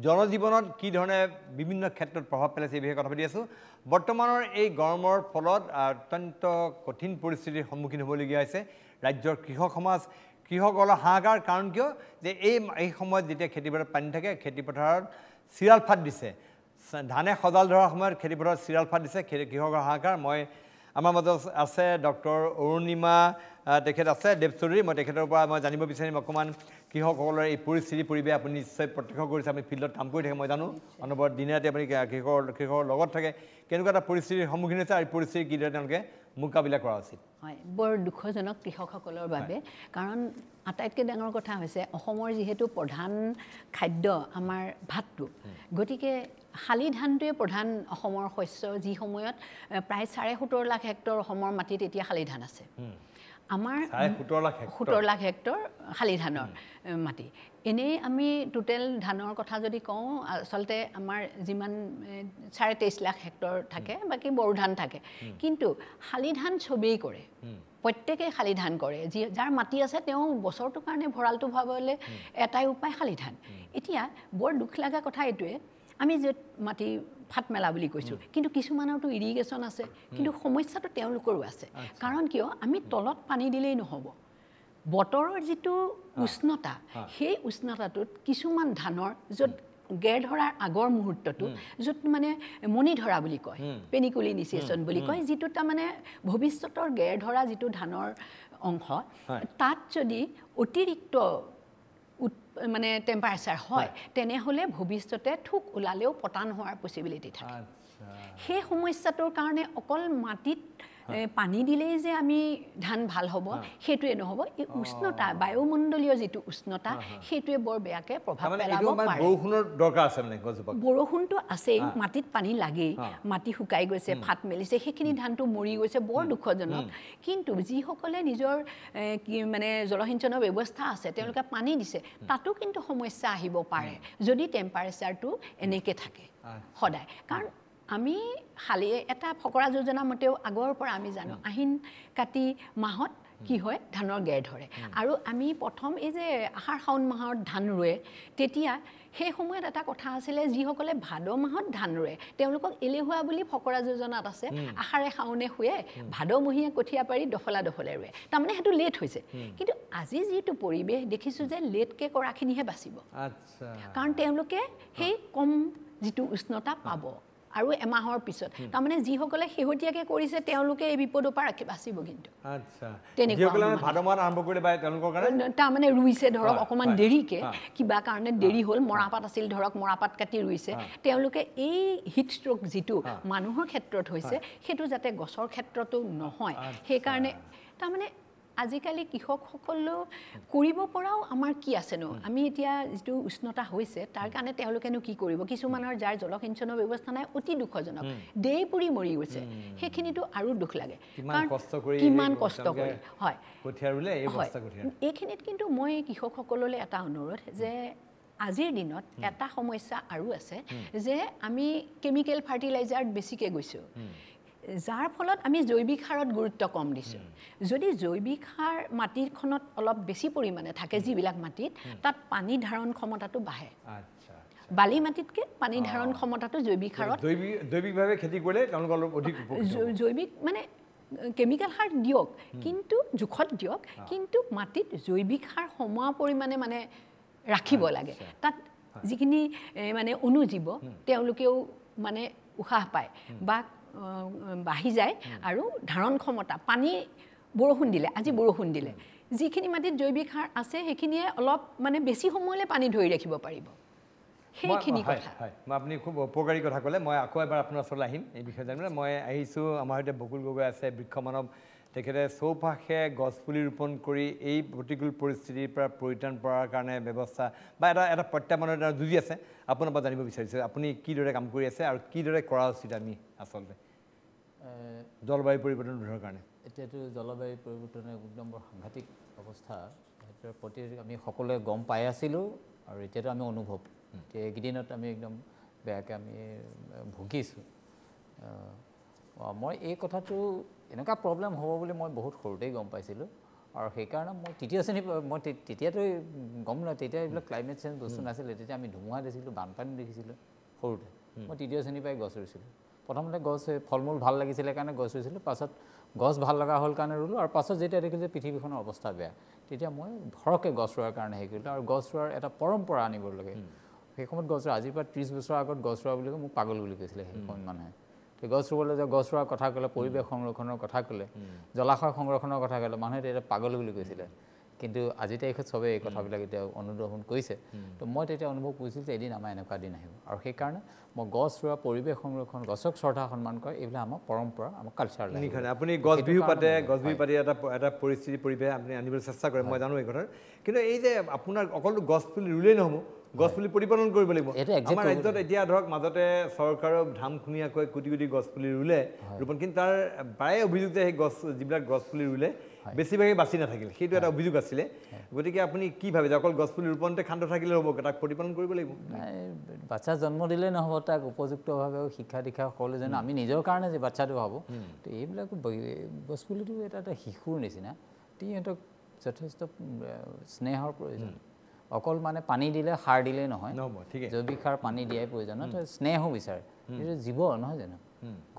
Speaker 1: জনজীৱনত কি ধৰণে বিভিন্ন ক্ষেত্ৰত প্ৰভাৱ পেলাইছে এই বিষয়ে কথা পাতি আছোঁ বৰ্তমানৰ এই গৰমৰ ফলত অত্যন্ত কঠিন পৰিস্থিতিৰ সন্মুখীন হ'বলগীয়া হৈছে ৰাজ্যৰ কৃষক সমাজ কৃষকসকলৰ হাহাকাৰ কাৰণ কিয় যে এই সময়ত যেতিয়া খেতিপথাৰত পানী থাকে খেতিপথাৰত চিৰাল ফাট দিছে ধানে সজাল ধৰাৰ সময়ত খেতিপথাৰত চিৰাল ফাট দিছে কৃষকৰ হাহাকাৰ মই আমাৰ মাজত আছে ডক্টৰ অৰুণিমা তেখেত আছে দেৱচৌধুৰী মই তেখেতৰ পৰা মই জানিব বিচাৰিম অকণমান কৃষকসকলৰ এই পৰিস্থিতি পৰিৱেশ আপুনি নিশ্চয় প্ৰত্যক্ষ কৰিছে আপুনি ফিল্ডত কাম কৰি থাকে মই জানো অনবৰত দিনে ৰাতি আপুনি কৃষকৰ লগত থাকে কেনেকুৱা এটা পৰিস্থিতিৰ সন্মুখীন হৈছে আৰু পৰিস্থিতি কিদৰে তেওঁলোকে মোকাবিলা কৰা উচিত
Speaker 9: হয় বৰ দুখজনক কৃষকসকলৰ বাবে কাৰণ আটাইতকৈ ডাঙৰ কথা হৈছে অসমৰ যিহেতু প্ৰধান খাদ্য আমাৰ ভাতটো গতিকে শালি ধানটোৱে প্ৰধান অসমৰ শস্য যি সময়ত প্ৰায় 17.5 লাখ হেক্টৰ অসমৰ মাটিত এতিয়া শালি ধান আছে আমাৰ 17 লাখ হেক্টৰ শালি ধানৰ মাটি এনেই আমি টোটেল ধানৰ কথা যদি কওঁ আচলতে আমাৰ যিমান 23.5 লাখ হেক্টৰ থাকে বাকী বড়ো ধান থাকে কিন্তু শালি ধান চবেই কৰে প্ৰত্যেকেই শালি ধান কৰে যাৰ মাটি আছে তেওঁ বছৰটোৰ কাৰণে ভঁৰালটো ভৰাবলৈ এটাই উপায় শালি ধান এতিয়া বৰ দুখ লগা কথা এইটোৱে আমি য'ত মাটি ফাট মেলা বুলি কৈছোঁ কিন্তু কিছুমানৰতো ইৰিগেশ্যন আছে কিন্তু সমস্যাটো তেওঁলোকৰো আছে কাৰণ কিয় আমি তলত পানী দিলেই নহ'ব বতৰৰ যিটো উষ্ণতা সেই উষ্ণতাটোত কিছুমান ধানৰ য'ত গেৰ ধৰাৰ আগৰ মুহূৰ্তটো য'ত মানে মণি ধৰা বুলি কয় পেনিকুল ইনিচিয়েশ্যন বুলি কয় যিটো তাৰমানে ভৱিষ্যতৰ গেৰ ধৰা যিটো ধানৰ অংশ তাত যদি অতিৰিক্ত মানে টেম্পাৰেচাৰ হয় তেনেহ'লে ভৱিষ্যতে থোক ওলালেও পতান হোৱাৰ পচিবিলিটি থাকে সেই সমস্যাটোৰ কাৰণে অকল মাটিত পানী দিলেই যে আমি ধান ভাল হ'ব সেইটোৱে নহ'ব এই উষ্ণতা বায়ুমণ্ডলীয় যিটো উষ্ণতা সেইটোৱে বৰ বেয়াকৈ প্ৰভাৱ পেলাব পাৰে
Speaker 1: বৰষুণৰ দৰকাৰ আছে মানে গছজোপা
Speaker 9: বৰষুণটো আছেই মাটিত পানী লাগেই মাটি শুকাই গৈছে ফাট মেলিছে সেইখিনি ধানটো মৰি গৈছে বৰ দুখজনক কিন্তু যিসকলে নিজৰ মানে জলসিঞ্চনৰ ব্যৱস্থা আছে তেওঁলোকে পানী দিছে তাতো কিন্তু সমস্যা আহিব পাৰে যদি টেম্পাৰেচাৰটো এনেকৈ থাকে সদায় কাৰণ আমি খালি এটা ফকৰা যোজনা মতেও আগৰ পৰা আমি জানো আহিন কাতি মাহত কি হয় ধানৰ গেৰ ধৰে আৰু আমি প্ৰথম এই যে আহাৰ শাওণ মাহত ধান ৰুৱে তেতিয়া সেই সময়ত এটা কথা আছিলে যিসকলে ভাদ মাহত ধান ৰুৱে তেওঁলোকক এলেহুৱা বুলি ফকৰা যোজনাত আছে আহাৰে শাওণে শুৱে ভাদমহীয়া কঠীয়া পাৰি দফলা দফলে ৰুৱে তাৰমানে সেইটো লেট হৈছে কিন্তু আজি যিটো পৰিৱেশ দেখিছোঁ যে লেটকৈ কৰাখিনিহে বাচিব কাৰণ তেওঁলোকে সেই কম যিটো উষ্ণতা পাব আৰু এমাহৰ পিছত তাৰমানে যিসকলে শেহতীয়াকৈ কৰিছে তেওঁলোকে এই বিপদৰ পৰা বাচিব কিন্তু তাৰমানে ৰুইছে ধৰক অকণমান দেৰিকৈ কিবা কাৰণে দেৰি হ'ল মৰাপাত আছিল ধৰক মৰাপাত কাটি ৰুইছে তেওঁলোকে এই হিট ষ্ট্ৰক যিটো মানুহৰ ক্ষেত্ৰত হৈছে সেইটো যাতে গছৰ ক্ষেত্ৰতো নহয় সেইকাৰণে তাৰমানে আজিকালি কৃষকসকলেও কৰিব পৰাও আমাৰ কি আছেনো আমি এতিয়া যিটো উষ্ণতা হৈছে তাৰ কাৰণে তেওঁলোকেনো কি কৰিব কিছুমানৰ যাৰ জলসিঞ্চনৰ ব্যৱস্থা নাই অতি দুখজনক দেই পুৰি মৰি গৈছে সেইখিনিতো আৰু দুখ লাগে
Speaker 1: কিমান কষ্ট কৰি
Speaker 9: হয়
Speaker 1: কঠিয়া ৰুলে এই অৱস্থা কঠিয়া
Speaker 9: এইখিনিত কিন্তু মই কৃষকসকললৈ এটা অনুৰোধ যে আজিৰ দিনত এটা সমস্যা আৰু আছে যে আমি কেমিকেল ফাৰ্টিলাইজাৰ বেছিকৈ গৈছোঁ যাৰ ফলত আমি জৈৱিক সাৰত গুৰুত্ব কম দিছোঁ যদি জৈৱিক সাৰ মাটিখনত অলপ বেছি পৰিমাণে থাকে যিবিলাক মাটিত তাত পানী ধাৰণ ক্ষমতাটো বাঢ়ে বালি মাটিতকৈ পানী ধাৰণ ক্ষমতাটো জৈৱিক সাৰত
Speaker 1: জৈৱিকভাৱে খেতি কৰিলে তেওঁলোকৰ অলপ অধিক
Speaker 9: জৈৱিক মানে কেমিকেল সাৰ দিয়ক কিন্তু জোখত দিয়ক কিন্তু মাটিত জৈৱিক সাৰ সমোৱা পৰিমাণে মানে ৰাখিব লাগে তাত যিখিনি মানে অনুজীৱ তেওঁলোকেও মানে উশাহ পায় বা বাঢ়ি যায় আৰু ধাৰণ ক্ষমতা পানী বৰষুণ দিলে আজি বৰষুণ দিলে যিখিনি মাটিত জৈৱিক সাৰ আছে সেইখিনিয়ে অলপ মানে বেছি সময়লৈ পানী ধৰি ৰাখিব পাৰিব সেইখিনি কথা
Speaker 1: মই আপুনি খুব উপকাৰী কথা ক'লে মই আকৌ এবাৰ আপোনাৰ ওচৰলৈ আহিম এই বিষয়ে জানিবলৈ মই আহিছোঁ আমাৰ সৈতে বকুল গগৈ আছে বৃক্ষ মানৱ তেখেতে চৌপাশে গছপুলি ৰোপণ কৰি এই প্ৰতিকূল পৰিস্থিতিৰ পৰা পৰিত্ৰাণ পোৱাৰ কাৰণে ব্যৱস্থা বা এটা প্ৰত্যাহ্বানৰ দ্বাৰা যুঁজি আছে আপোনাৰ পৰা জানিব বিচাৰিছোঁ আপুনি কিদৰে কাম কৰি আছে আৰু কিদৰে কৰা উচিত আমি আচলতে জলবায়ু পৰিৱৰ্তন ৰোধৰ কাৰণে
Speaker 10: এতিয়াতো জলবায়ু পৰিৱৰ্তনৰ একদম বৰ সাংঘাতিক অৱস্থা সেইটোৰ প্ৰতি আমি সকলোৱে গম পাই আছিলোঁ আৰু এতিয়াতো আমি অনুভৱ এতিয়া এইকেইদিনত আমি একদম বেয়াকৈ আমি ভুগিছোঁ মই এই কথাটো এনেকুৱা প্ৰব্লেম হ'ব বুলি মই বহুত সৰুতেই গম পাইছিলোঁ আৰু সেইকাৰণে মই তৃতীয় শ্ৰেণী মই তেতিয়াতো গম নাই তেতিয়া এইবিলাক ক্লাইমেট চেঞ্জ বস্তু নাছিলে তেতিয়া আমি ধুমুহা দেখিছিলোঁ বানপানী দেখিছিলোঁ সৰুতে মই তৃতীয় শ্ৰেণীৰ পৰাই গছ ৰুইছিলোঁ প্ৰথমতে গছ ফল মূল ভাল লাগিছিলে কাৰণে গছ ৰুইছিলোঁ পাছত গছ ভাল লগা হ'ল কাৰণে ৰুলোঁ আৰু পাছত যেতিয়া দেখিলোঁ যে পৃথিৱীখনৰ অৱস্থা বেয়া তেতিয়া মই ঘৰকে গছ ৰোৱাৰ কাৰণে হেৰি কৰিলোঁ আৰু গছ ৰোৱাৰ এটা পৰম্পৰা আনিব লাগে সেই সময়ত গছ ৰোৱা আজিৰ পৰা 30 বছৰ আগত গছ ৰোৱা বুলি মোক পাগল বুলি কৈছিলে সেই সময়ত মানুহে গছ ৰুবলৈ যে গছ ৰোৱাৰ কথা ক'লে পৰিৱেশ সংৰক্ষণৰ কথা ক'লে জলাশয় সংৰক্ষণৰ কথা ক'লে মানুহে তেতিয়া পাগল বুলি কৈছিলে কিন্তু আজি তাৰিখত চবেই এই কথাবিলাক এতিয়া অনুধাৱন কৰিছে তো মই তেতিয়া অনুভৱ কৰিছিলোঁ যে এদিন আমাৰ এনেকুৱা দিন আহিব আৰু সেইকাৰণে মই গছ ৰোৱা পৰিৱেশ সংৰক্ষণ গছক শ্ৰদ্ধা সন্মান কৰা এইবিলাক আমাৰ পৰম্পৰা আমাৰ কালচাৰ
Speaker 1: আপুনি গছ বিহু পাতে এটা পৰিস্থিতি পৰিৱেশ আপুনি আনিবলৈ চেষ্টা কৰে মই জানো এই কথা কিন্তু এই যে আপোনাৰ অকল গছ পুলি ৰুলেই নহ'ব গছ পুলি প্ৰতিপালন কৰিব লাগিব আমাৰ ৰাজ্যত এতিয়া ধৰক মাজতে চৰকাৰক ধাম খুনীয়াকৈ কোটি কোটি গছ পুলি ৰুলে ৰোপণ কিন্তু তাৰ প্ৰায়ে অভিযোগ যে সেই গছ যিবিলাক গছ পুলি ৰুলে বেছিভাগে বাচি নাথাকিল সেইটো এটা অভিযোগ আছিলে গতিকে আপুনি কি ভাবে যে অকল গছ পুলি ৰোপণতে ক্ষান্ত থাকিলে হ'ব তাক প্ৰতিপালন কৰিব লাগিব
Speaker 10: বাচ্চা জন্ম দিলে নহ'ব তাক উপযুক্তভাৱে শিক্ষা দীক্ষা সকলোৱে যেন আমি নিজৰ কাৰণে যে বাচ্চাটো ভাবোঁ তো এইবিলাক গছ পুলিটো এটা শিশুৰ নিচিনা সিহঁতক যথেষ্ট স্নেহৰ প্ৰয়োজন অকল মানে পানী দিলে সাৰ দিলেই নহয় জৈৱিক সাৰ পানী দিয়াই প্ৰয়োজন স্নেহো বিচাৰে এইটো জীৱ নহয় জানো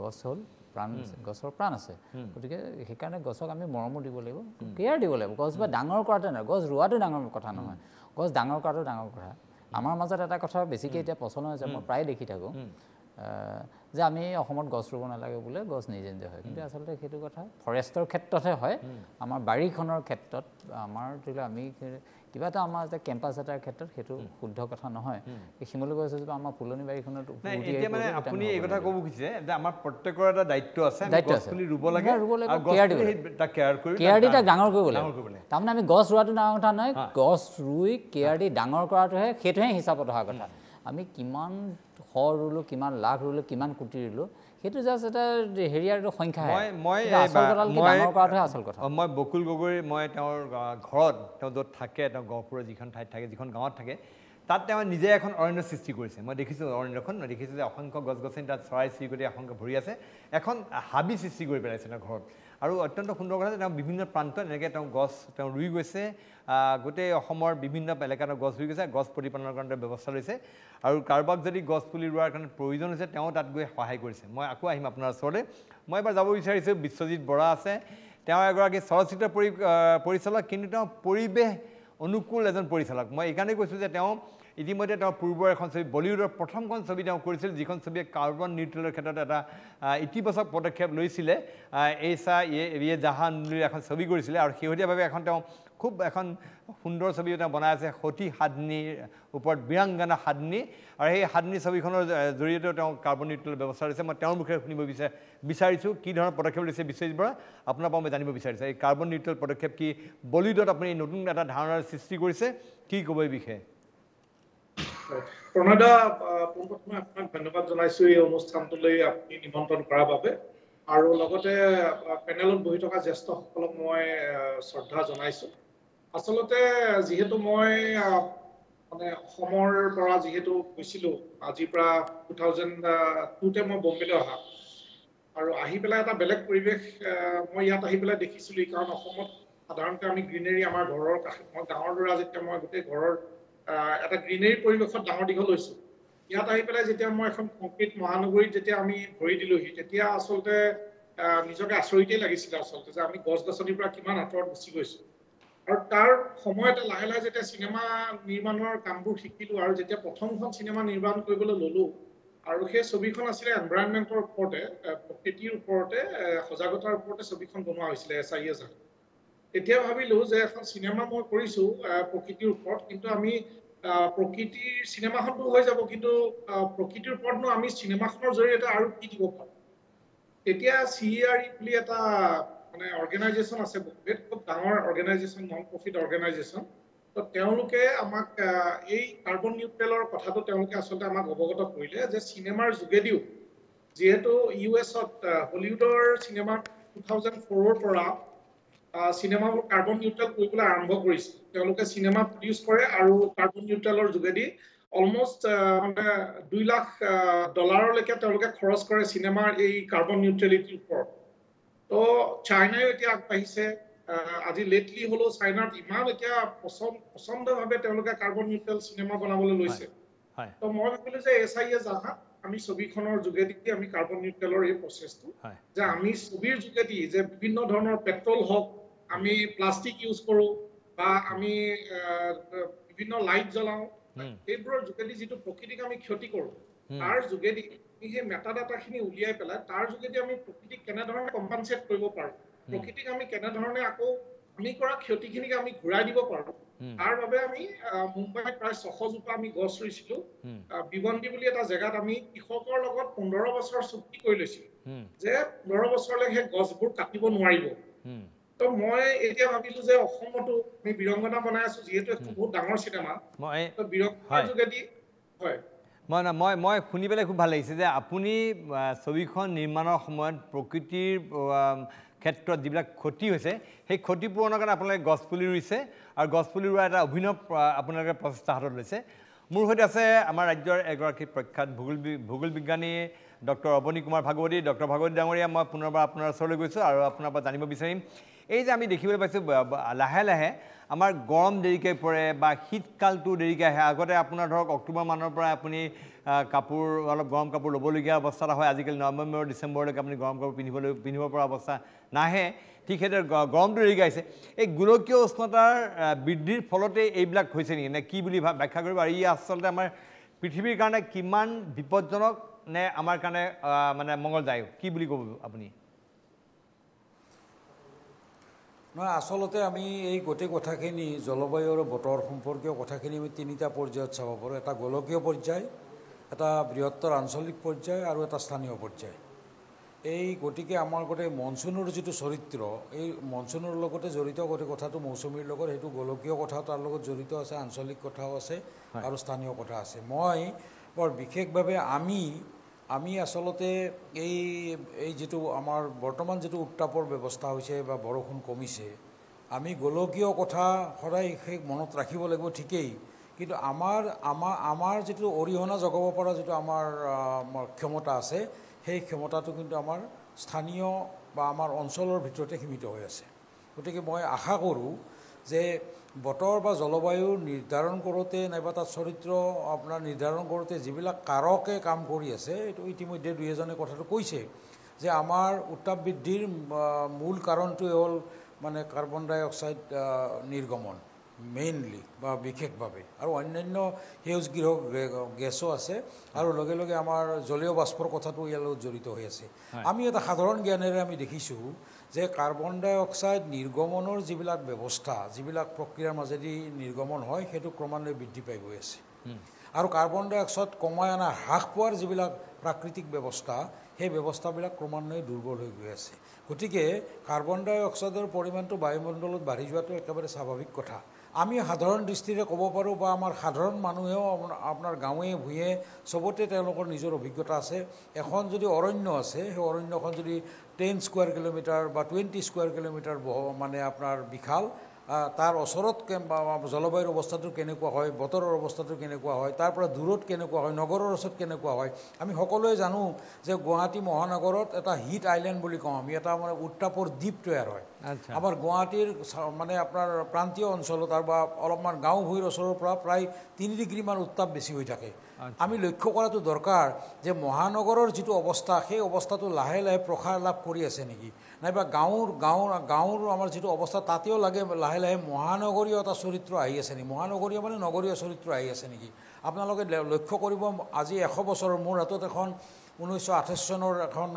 Speaker 10: গছ হ'ল প্ৰাণ আছে গছৰ প্ৰাণ আছে গতিকে সেইকাৰণে গছক আমি মৰমো দিব লাগিব কেয়াৰ দিব লাগিব গছ বা ডাঙৰ কৰাটো নহয় গছ ৰোৱাটো ডাঙৰ কথা নহয় গছ ডাঙৰ কৰাটো ডাঙৰ কথা আমাৰ মাজত এটা কথা বেছিকৈ এতিয়া প্ৰচলন হৈছে মই প্ৰায় দেখি থাকোঁ যে আমি অসমত গছ ৰুব নালাগে বোলে গছ নিজে নিজে হয় কিন্তু আচলতে সেইটো কথা ফৰেষ্টৰ ক্ষেত্ৰতহে হয় আমাৰ বাৰীখনৰ ক্ষেত্ৰত আমাৰ ধৰি লওক আমি কিবা এটা আমাৰ যে কেম্পাছ এটাৰ ক্ষেত্ৰত সেইটো শুদ্ধ কথা নহয় এই শিমলু গছ এজোপা আমাৰ ফুলনি বাৰীখনত
Speaker 1: এতিয়া মানে আপুনি এই কথা ক'ব খুজিছে যে আমাৰ প্ৰত্যেকৰ এটা দায়িত্ব আছে গছ পুলি ৰুব লাগে
Speaker 10: কেয়াৰ দি তাক ডাঙৰ কৰিব লাগে তাৰমানে আমি গছ ৰোৱাটো ডাঙৰ কথা নহয় গছ ৰুই কেয়াৰ দি ডাঙৰ কৰাটোহে সেইটোহে হিচাপত অহা কথা আমি কিমান ৰুলোঁ কিমান লাখ ৰুলোঁ কিমান কোটি ৰুলোঁ সেইটো জাষ্ট এটা হেৰিয়াৰ সংখ্যা আচল কথা
Speaker 1: মই বকুল গগৈ মই তেওঁৰ ঘৰত তেওঁ য'ত থাকে তেওঁ গহপুৰৰ যিখন ঠাইত থাকে যিখন গাঁৱত থাকে তাত তেওঁ নিজে এখন অৰণ্য সৃষ্টি কৰিছে মই দেখিছোঁ অৰণ্যখন মই দেখিছোঁ যে অসংখ্য গছ গছনি তাত চৰাই চিৰিকটি অসংখ্য ভৰি আছে এখন হাবি সৃষ্টি কৰি পেলাইছে তেওঁৰ ঘৰত আৰু অত্যন্ত সুন্দৰ কথা তেওঁ বিভিন্ন প্ৰান্তত এনেকৈ তেওঁ গছ তেওঁ ৰুই গৈছে গোটেই অসমৰ বিভিন্ন এলেকাত গছ ৰুই গৈছে গছ প্ৰতিপালনৰ কাৰণে ব্যৱস্থা লৈছে আৰু কাৰোবাক যদি গছ পুলি ৰোৱাৰ কাৰণে প্ৰয়োজন হৈছে তেওঁ তাত গৈ সহায় কৰিছে মই আকৌ আহিম আপোনাৰ ওচৰলৈ মই এবাৰ যাব বিচাৰিছোঁ বিশ্বজিৎ বৰা আছে তেওঁ এগৰাকী চলচ্চিত্ৰ পৰিচালক কিন্তু তেওঁ পৰিৱেশ অনুকূল এজন পৰিচালক মই এইকাৰণেই কৈছোঁ যে তেওঁ ইতিমধ্যে তেওঁ পূৰ্বৰ এখন ছবি বলিউডৰ প্ৰথমখন ছবি তেওঁ কৰিছিল যিখন ছবিয়ে কাৰ্বন নিউট্ৰেলৰ ক্ষেত্ৰত এটা ইতিবাচক পদক্ষেপ লৈছিলে এইচা ইয়ে জাহান বুলি এখন ছবি কৰিছিলে আৰু শেহতীয়াভাৱে এখন তেওঁ খুব এখন সুন্দৰ ছবি তেওঁ বনাই আছে সতী সাধনীৰ ওপৰত বীৰাংগনা সাধনী আৰু সেই সাধনী ছবিখনৰ জৰিয়তে তেওঁ কাৰ্বন নিউট্ৰেল ব্যৱস্থা লৈছে মই তেওঁৰ মুখেৰে শুনিব বিচাৰিছোঁ কি ধৰণৰ পদক্ষেপ লৈছে বিশ্বজিৎ বৰা আপোনাৰ পৰা মই জানিব বিচাৰিছোঁ এই কাৰ্বন নিউট্ৰেল পদক্ষেপ কি বলিউডত আপুনি নতুন এটা ধাৰণাৰ সৃষ্টি কৰিছে কি ক'ব এই বিষয়ে
Speaker 11: প্ৰণয়দা পোনপ্ৰথমে আপোনাক ধন্যবাদ জনাইছোঁ এই অনুষ্ঠানটোলৈ আপুনি নিমন্ত্ৰণ কৰাৰ বাবে আৰু লগতে পেনেলত বহি থকা জ্যেষ্ঠসকলক মই শ্ৰদ্ধা জনাইছোঁ আচলতে যিহেতু মই মানে অসমৰ পৰা যিহেতু গৈছিলোঁ আজিৰ পৰা 2002তে মই বম্বেলৈ অহা আৰু আহি পেলাই এটা বেলেগ পৰিৱেশ মই ইয়াত আহি পেলাই দেখিছিলোঁ কাৰণ অসমত সাধাৰণতে আমি গ্ৰীনেৰী আমাৰ ঘৰৰ কাষত মই গাঁৱৰ ল'ৰা যেতিয়া মই গোটেই ঘৰৰ এটা গ্ৰীনেৰী পৰিৱেশত ডাঙৰ দীঘল হৈছোঁ ইয়াত আহি পেলাই যেতিয়া মই এখন কংক্ৰিট মহানগৰীত যেতিয়া আমি ভৰি দিলোহি তেতিয়া আচলতে নিজকে আচৰিতেই লাগিছিলে আচলতে যে আমি গছ গছনিৰ পৰা কিমান আঁতৰত গুচি গৈছোঁ আৰু তাৰ সময়তে লাহে লাহে যেতিয়া চিনেমা নিৰ্মাণৰ কামবোৰ শিকিলোঁ আৰু যেতিয়া প্ৰথমখন চিনেমা নিৰ্মাণ কৰিবলৈ ল'লোঁ আৰু সেই ছবিখন আছিলে এনভাইৰনমেণ্টৰ ওপৰতে প্ৰকৃতিৰ ওপৰতে সজাগতাৰ ওপৰতে ছবিখন বনোৱা হৈছিলে SIA জাহান তেতিয়া ভাবিলোঁ যে এখন চিনেমা মই কৰিছোঁ প্ৰকৃতিৰ ওপৰত কিন্তু আমি প্ৰকৃতিৰ চিনেমাখনটো হৈ যাব কিন্তু প্ৰকৃতিৰ ওপৰতনো আমি চিনেমাখনৰ জৰিয়তে আৰু কি দিব পাৰোঁ তেতিয়া CERE বুলি এটা মানে অৰ্গেনাইজেশ্যন আছে খুব ডাঙৰ অৰ্গেনাইজেশ্যন নন প্ৰফিট অৰ্গেনাইজেশ্যন তো তেওঁলোকে আমাক এই কাৰ্বন নিউট্ৰেলৰ কথাটো তেওঁলোকে আচলতে আমাক অৱগত কৰিলে যে চিনেমাৰ যোগেদিও যিহেতু US-ত হলিউডৰ চিনেমা 2004ৰ পৰা চিনেমাবোৰ কাৰ্বন নিউট্ৰেল কৰিবলৈ আৰম্ভ কৰিছে তেওঁলোকে চিনেমা প্ৰডিউচ কৰে আৰু কাৰ্বন নিউট্ৰেলৰ যোগেদি অলমোষ্ট মানে $2 লাখ লৈকে তেওঁলোকে খৰচ কৰে চিনেমাৰ এই কাৰ্বন নিউট্ৰেলিটিৰ ওপৰত তো চাইনাও এতিয়া আগবাঢ়িছে আজি লেটলি হলো চাইনাত ইমান এতিয়া পছন্দভাৱে তেওঁলোকে কাৰ্বন নিউট্ৰেল চিনেমা বনাবলৈ লৈছে তো মই ভাবিলোঁ যে SIA জাহান আমি ছবিখনৰ যোগেদি আমি কাৰ্বন নিউট্ৰেলৰ এই প্ৰচেছটো যে আমি ছবিৰ যোগেদি যে বিভিন্ন ধৰণৰ পেট্ৰল হওক আমি প্লাষ্টিক ইউজ কৰোঁ বা আমি বিভিন্ন লাইট জ্বলাওঁ এইবোৰৰ যোগেদি যিটো প্ৰকৃতিক আমি ক্ষতি কৰোঁ তাৰ যোগেদি সেই মেটাডাটাখিনি উলিয়াই পেলাই তাৰ যোগেদি আমি প্ৰকৃতিক কেনেধৰণে কম্পেনচেট কৰিব পাৰোঁ প্ৰকৃতিক আমি কেনেধৰণে আকৌ আমি কৰা ক্ষতিখিনিক আমি ঘূৰাই দিব পাৰোঁ তাৰ বাবে আমি মুম্বাইত প্ৰায় 600 জোপা আমি গছ ৰুইছিলোঁ বিবন্দি বুলি এটা জেগাত আমি কৃষকৰ লগত 15 বছৰ চুক্তি কৰি লৈছিলোঁ যে 15 বছৰলৈ সেই গছবোৰ কাটিব নোৱাৰিব তো মই এতিয়া ভাবিলোঁ যে অসমতো আমি বীৰংগনা বনাই আছোঁ যিহেতু এখন বহুত ডাঙৰ চিনেমা তো বীৰংগনাৰ যোগেদি হয়
Speaker 1: মই শুনি পেলাই খুব ভাল লাগিছে যে আপুনি ছবিখন নিৰ্মাণৰ সময়ত প্ৰকৃতিৰ ক্ষেত্ৰত যিবিলাক ক্ষতি হৈছে সেই ক্ষতি পূৰণৰ কাৰণে আপোনালোকে গছপুলি ৰুইছে আৰু গছপুলি ৰোৱা এটা অভিনৱ আপোনালোকে প্ৰচেষ্টা হাতত লৈছে মোৰ সৈতে আছে আমাৰ ৰাজ্যৰ এগৰাকী প্ৰখ্যাত ভূগোল বিজ্ঞানী ডক্টৰ অৱনী কুমাৰ ভাগৱতী ডক্টৰ ভাগৱতী ডাঙৰীয়া মই পুনৰবাৰ আপোনাৰ ওচৰলৈ গৈছোঁ আৰু আপোনাৰ পৰা জানিব বিচাৰিম এই যে আমি দেখিবলৈ পাইছোঁ লাহে লাহে আমাৰ গৰম দেৰিকৈ পৰে বা শীতকালটো দেৰিকৈ আহে আগতে আপোনাৰ ধৰক অক্টোবৰ মানৰ পৰা আপুনি কাপোৰ অলপ গৰম কাপোৰ ল'বলগীয়া অৱস্থা হয় আজিকালি নৱেম্বৰ ডিচেম্বৰলৈকে আপুনি গৰম কাপোৰ পিন্ধিব পৰা অৱস্থা নাহে ঠিক সেইদৰে গৰমটো দেৰিকৈ আহিছে এই গোলকীয় উষ্ণতাৰ বৃদ্ধিৰ ফলতে এইবিলাক হৈছে নেকি নে কি বুলি ব্যাখ্যা কৰিব আৰু ই আচলতে আমাৰ পৃথিৱীৰ কাৰণে কিমান বিপদজনক নে আমাৰ কাৰণে মানে মংগলদায়ক কি বুলি ক'ব আপুনি
Speaker 6: নহয় আচলতে আমি এই গোটেই কথাখিনি জলবায়ু আৰু বতৰ সম্পৰ্কীয় কথাখিনি আমি তিনিটা পৰ্যায়ত চাব পাৰোঁ এটা গোলকীয় পৰ্যায় এটা বৃহত্তৰ আঞ্চলিক পৰ্যায় আৰু এটা স্থানীয় পৰ্যায় এই গতিকে আমাৰ গোটেই মনচুনৰ যিটো চৰিত্ৰ এই মনচুনৰ লগতে জড়িত গোটেই কথাটো মৌচুমীৰ লগত সেইটো গোলকীয় কথাও তাৰ লগত জড়িত আছে আঞ্চলিক কথাও আছে আৰু স্থানীয় কথা আছে মই বৰ বিশেষভাৱে আমি আচলতে এই যিটো আমাৰ বৰ্তমান যিটো উত্তাপৰ ব্যৱস্থা হৈছে বা বৰষুণ কমিছে আমি গোলকীয় কথা সদায় সেই মনত ৰাখিব লাগিব ঠিকেই কিন্তু আমাৰ যিটো অৰিহণা জগাব পৰা যিটো আমাৰ ক্ষমতা আছে সেই ক্ষমতাটো কিন্তু আমাৰ স্থানীয় বা আমাৰ অঞ্চলৰ ভিতৰতে সীমিত হৈ আছে গতিকে মই আশা কৰোঁ যে বতৰ বা জলবায়ু নিৰ্ধাৰণ কৰোঁতে নাইবা তাত চৰিত্ৰ আপোনাৰ নিৰ্ধাৰণ কৰোঁতে যিবিলাক কাৰকে কাম কৰি আছে এইটো ইতিমধ্যে দুই এজনে কথাটো কৈছে যে আমাৰ উত্তাপ বৃদ্ধিৰ মূল কাৰণটোৱে হ'ল মানে কাৰ্বন ডাই অক্সাইড নিৰ্গমন মেইনলি বা বিশেষভাৱে আৰু অন্যান্য সেউজ গৃহ গেছো আছে আৰু লগে লগে আমাৰ জলীয় বাষ্পৰ কথাটো ইয়াৰ লগত জড়িত হৈ আছে আমি এটা সাধাৰণ জ্ঞানেৰে আমি দেখিছোঁ যে কাৰ্বন ডাই অক্সাইড নিৰ্গমনৰ যিবিলাক ব্যৱস্থা যিবিলাক প্ৰক্ৰিয়াৰ মাজেদি নিৰ্গমন হয় সেইটো ক্ৰমান্বয়ে বৃদ্ধি পাই গৈ আছে আৰু কাৰ্বন ডাই অক্সাইড কমাই অনা হ্ৰাস পোৱাৰ যিবিলাক প্ৰাকৃতিক ব্যৱস্থা সেই ব্যৱস্থাবিলাক ক্ৰমান্বয়ে দুৰ্বল হৈ গৈ আছে গতিকে কাৰ্বন ডাই অক্সাইডৰ পৰিমাণটো বায়ুমণ্ডলত বাঢ়ি যোৱাটো একেবাৰে স্বাভাৱিক কথা আমি সাধাৰণ দৃষ্টিৰে ক'ব পাৰোঁ বা আমাৰ সাধাৰণ মানুহেও আপোনাৰ গাঁৱে ভূঞে চবতে তেওঁলোকৰ নিজৰ অভিজ্ঞতা আছে এখন যদি অৰণ্য আছে সেই অৰণ্যখন যদি 10 স্কোৱাৰ কিলোমিটাৰ বা 20 স্কোৱাৰ কিলোমিটাৰ মানে আপোনাৰ বিশাল তাৰ ওচৰত জলবায়ুৰ অৱস্থাটো কেনেকুৱা হয় বতৰৰ অৱস্থাটো কেনেকুৱা হয় তাৰ পৰা দূৰত কেনেকুৱা হয় নগৰৰ ওচৰত কেনেকুৱা হয় আমি সকলোৱে জানো যে গুৱাহাটী মহানগৰত এটা হিট আইলেণ্ড বুলি কওঁ আমি এটা মানে উত্তাপৰ দ্বীপ তৈয়াৰ হয় আমাৰ গুৱাহাটীৰ মানে আপোনাৰ প্ৰান্তীয় অঞ্চলত আৰু বা অলপমান গাঁও ভূঁইৰ ওচৰৰ পৰা প্ৰায় 3 ডিগ্ৰীমান উত্তাপ বেছি হৈ থাকে আমি লক্ষ্য কৰাটো দৰকাৰ যে মহানগৰৰ যিটো অৱস্থা সেই অৱস্থাটো লাহে লাহে প্ৰসাৰ লাভ কৰি আছে নেকি নাইবা গাঁৱৰ আমাৰ যিটো অৱস্থা তাতেও লাগে লাহে লাহে মহানগৰীয় এটা চৰিত্ৰ আহি আছে নেকি মহানগৰীয় মানে নগৰীয় চৰিত্ৰ আহি আছে নেকি আপোনালোকে লক্ষ্য কৰিব আজি 100 বছৰৰ মোৰ হাতত এখন 1928 চনৰ এখন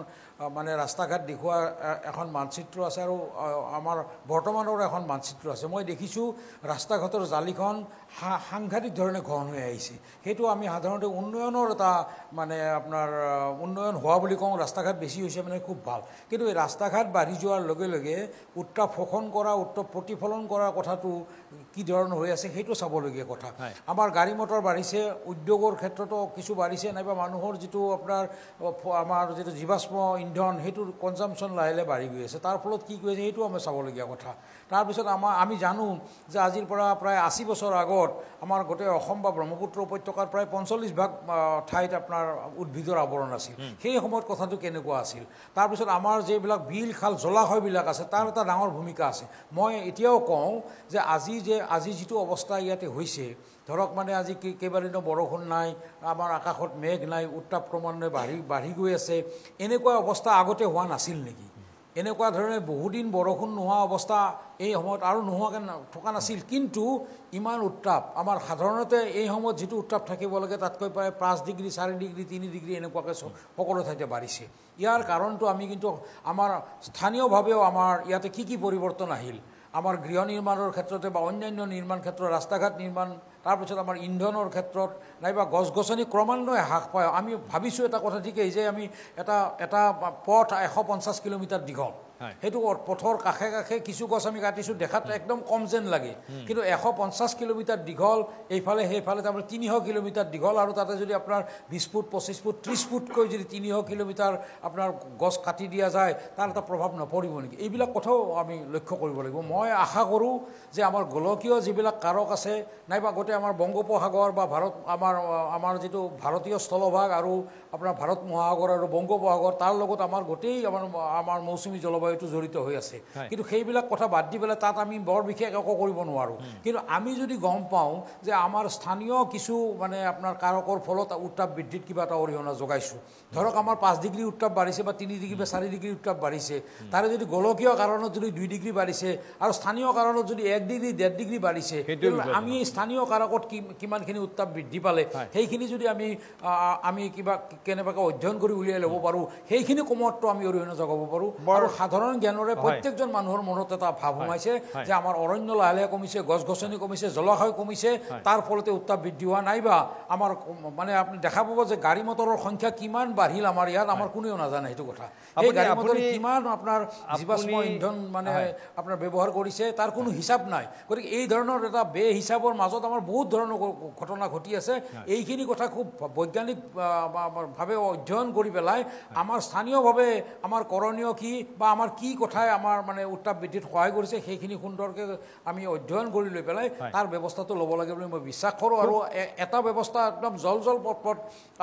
Speaker 6: মানে ৰাস্তা ঘাট দেখুওৱা এখন মানচিত্ৰ আছে আৰু আমাৰ বৰ্তমানৰ এখন মানচিত্ৰ আছে মই দেখিছোঁ ৰাস্তা ঘাটৰ জালিখন সাংঘাতিক ধৰণে ঘন হৈ আহিছে সেইটো আমি সাধাৰণতে উন্নয়নৰ এটা মানে আপোনাৰ উন্নয়ন হোৱা বুলি কওঁ ৰাস্তা ঘাট বেছি হৈছে মানে খুব ভাল কিন্তু এই ৰাস্তা ঘাট বাঢ়ি যোৱাৰ লগে লগে উত্তাপ শোষণ কৰা উত্তাপ প্ৰতিফলন কৰা কথাটো কি ধৰণৰ হৈ আছে সেইটো চাবলগীয়া কথা আমাৰ গাড়ী মটৰ বাঢ়িছে উদ্যোগৰ ক্ষেত্ৰতো কিছু বাঢ়িছে নাইবা মানুহৰ যিটো আপোনাৰ আমাৰ যিটো জীৱাশ্ম ইন্ধন সেইটোৰ কনজাম্পশ্যন লাহে লাহে বাঢ়ি গৈ আছে তাৰ ফলত কি কৰিছে সেইটো আমি চাবলগীয়া কথা তাৰপিছত আমি জানো যে আজিৰ পৰা প্ৰায় 80 বছৰ আগত আমাৰ গোটেই অসম বা ব্ৰহ্মপুত্ৰ উপত্যকাৰ প্ৰায় 45% ঠাইত আপোনাৰ উদ্ভিদৰ আৱৰণ আছিল সেই সময়ত কথাটো কেনেকুৱা আছিল তাৰপিছত আমাৰ যিবিলাক বিল খাল জলাশয়বিলাক আছে তাৰ এটা ডাঙৰ ভূমিকা আছে মই এতিয়াও কওঁ যে আজি যিটো অৱস্থা ইয়াতে হৈছে ধৰক মানে আজি কেইবাদিনো বৰষুণ নাই আমাৰ আকাশত মেঘ নাই উত্তাপ ক্ৰমান্বয়ে বাঢ়ি গৈ আছে এনেকুৱা অৱস্থা আগতে হোৱা নাছিল নেকি এনেকুৱা ধৰণে বহুদিন বৰষুণ নোহোৱা অৱস্থা এই সময়ত আৰু নোহোৱাকৈ থকা নাছিল কিন্তু ইমান উত্তাপ আমাৰ সাধাৰণতে এই সময়ত যিটো উত্তাপ থাকিব লাগে তাতকৈ প্ৰায় 5 ডিগ্ৰী 4 ডিগ্ৰী 3 ডিগ্ৰী এনেকুৱাকৈ সকলো ঠাইতে বাঢ়িছে ইয়াৰ কাৰণটো আমি কিন্তু আমাৰ স্থানীয়ভাৱেও আমাৰ ইয়াতে কি পৰিৱৰ্তন আহিল আমাৰ গৃহ নিৰ্মাণৰ ক্ষেত্ৰতে বা অন্যান্য নিৰ্মাণ ক্ষেত্ৰত ৰাস্তা ঘাট নিৰ্মাণ তাৰপিছত আমাৰ ইন্ধনৰ ক্ষেত্ৰত নাইবা গছ গছনি ক্ৰমান্বয়ে হ্ৰাস পায় আমি ভাবিছোঁ এটা কথা ঠিকেই যে আমি এটা পথ 150 কিলোমিটাৰ দীঘল সেইটো পথৰ কাষে কাষে কিছু গছ আমি কাটিছোঁ দেখাত একদম কম যেন লাগে কিন্তু 150 কিলোমিটাৰ দীঘল এইফালে সেইফালে তাৰমানে 300 কিলোমিটাৰ দীঘল আৰু তাতে যদি আপোনাৰ 20 ফুট 25 ফুট 30 ফুটকৈ যদি 300 কিলোমিটাৰ আপোনাৰ গছ কাটি দিয়া যায় তাৰ এটা প্ৰভাৱ নপৰিব নেকি এইবিলাক কথাও আমি লক্ষ্য কৰিব লাগিব মই আশা কৰোঁ যে আমাৰ গোলকীয় যিবিলাক কাৰক আছে নাইবা গোটেই আমাৰ বংগোপসাগৰ বা আমাৰ যিটো ভাৰতীয় স্থলভাগ আৰু আপোনাৰ ভাৰত মহাসাগৰ আৰু বংগোপসাগৰ তাৰ লগত আমাৰ গোটেই আমাৰ মৌচুমী জলবায়ুটো জড়িত হৈ আছে কিন্তু সেইবিলাক কথা বাদ দি পেলাই তাত আমি বৰ বিশেষ একো কৰিব নোৱাৰোঁ কিন্তু আমি যদি গম পাওঁ যে আমাৰ স্থানীয় কিছু মানে আপোনাৰ কাৰকৰ ফলত উত্তাপ বৃদ্ধিত কিবা এটা অৰিহণা যোগাইছোঁ ধৰক আমাৰ 5 ডিগ্ৰী উত্তাপ বাঢ়িছে বা 3 ডিগ্ৰী বা 4 ডিগ্ৰী উত্তাপ বাঢ়িছে তাৰে যদি গোলকীয় কাৰণত যদি 2 ডিগ্ৰী বাঢ়িছে আৰু স্থানীয় কাৰণত যদি 1 ডিগ্ৰী 1.5 ডিগ্ৰী বাঢ়িছে আমি স্থানীয় কাৰকত কিমানখিনি উত্তাপ বৃদ্ধি পালে সেইখিনি যদি আমি কিবা কেনেবাকৈ অধ্যয়ন কৰি উলিয়াই ল'ব পাৰোঁ সেইখিনি কমতটো আমি অৰিহণা যোগাব পাৰোঁ আৰু সাধাৰণ জ্ঞানৰে প্ৰত্যেকজন মানুহৰ মনত এটা ভাৱ সোমাইছে যে আমাৰ অৰণ্য লাহে লাহে কমিছে গছ গছনি কমিছে জলাশয় কমিছে তাৰ ফলতে উত্তাপ বৃদ্ধি হোৱা নাইবা আমাৰ মানে আপুনি দেখা পাব যে গাড়ী মটৰৰ সংখ্যা কিমান বাঢ়িল আমাৰ ইয়াত আমাৰ কোনেও নাজানে সেইটো কথা এই গাড়ী মটৰে কিমান আপোনাৰ জীৱাশ্ম ইন্ধন মানে আপোনাৰ ব্যৱহাৰ কৰিছে তাৰ কোনো হিচাপ নাই গতিকে এই ধৰণৰ এটা বেহিচাপৰ মাজত আমাৰ বহুত ধৰণৰ ঘটনা ঘটি আছে এইখিনি কথা খুব বৈজ্ঞানিকভাৱে অধ্যয়ন কৰি পেলাই আমাৰ স্থানীয়ভাৱে আমাৰ কৰণীয় কি বা আমাৰ কি কথাই আমাৰ মানে উত্তাপ বৃদ্ধিত সহায় কৰিছে সেইখিনি সুন্দৰকৈ আমি অধ্যয়ন কৰি লৈ পেলাই তাৰ ব্যৱস্থাটো ল'ব লাগে বুলি মই বিশ্বাস কৰোঁ আৰু এটা ব্যৱস্থা একদম জল পথ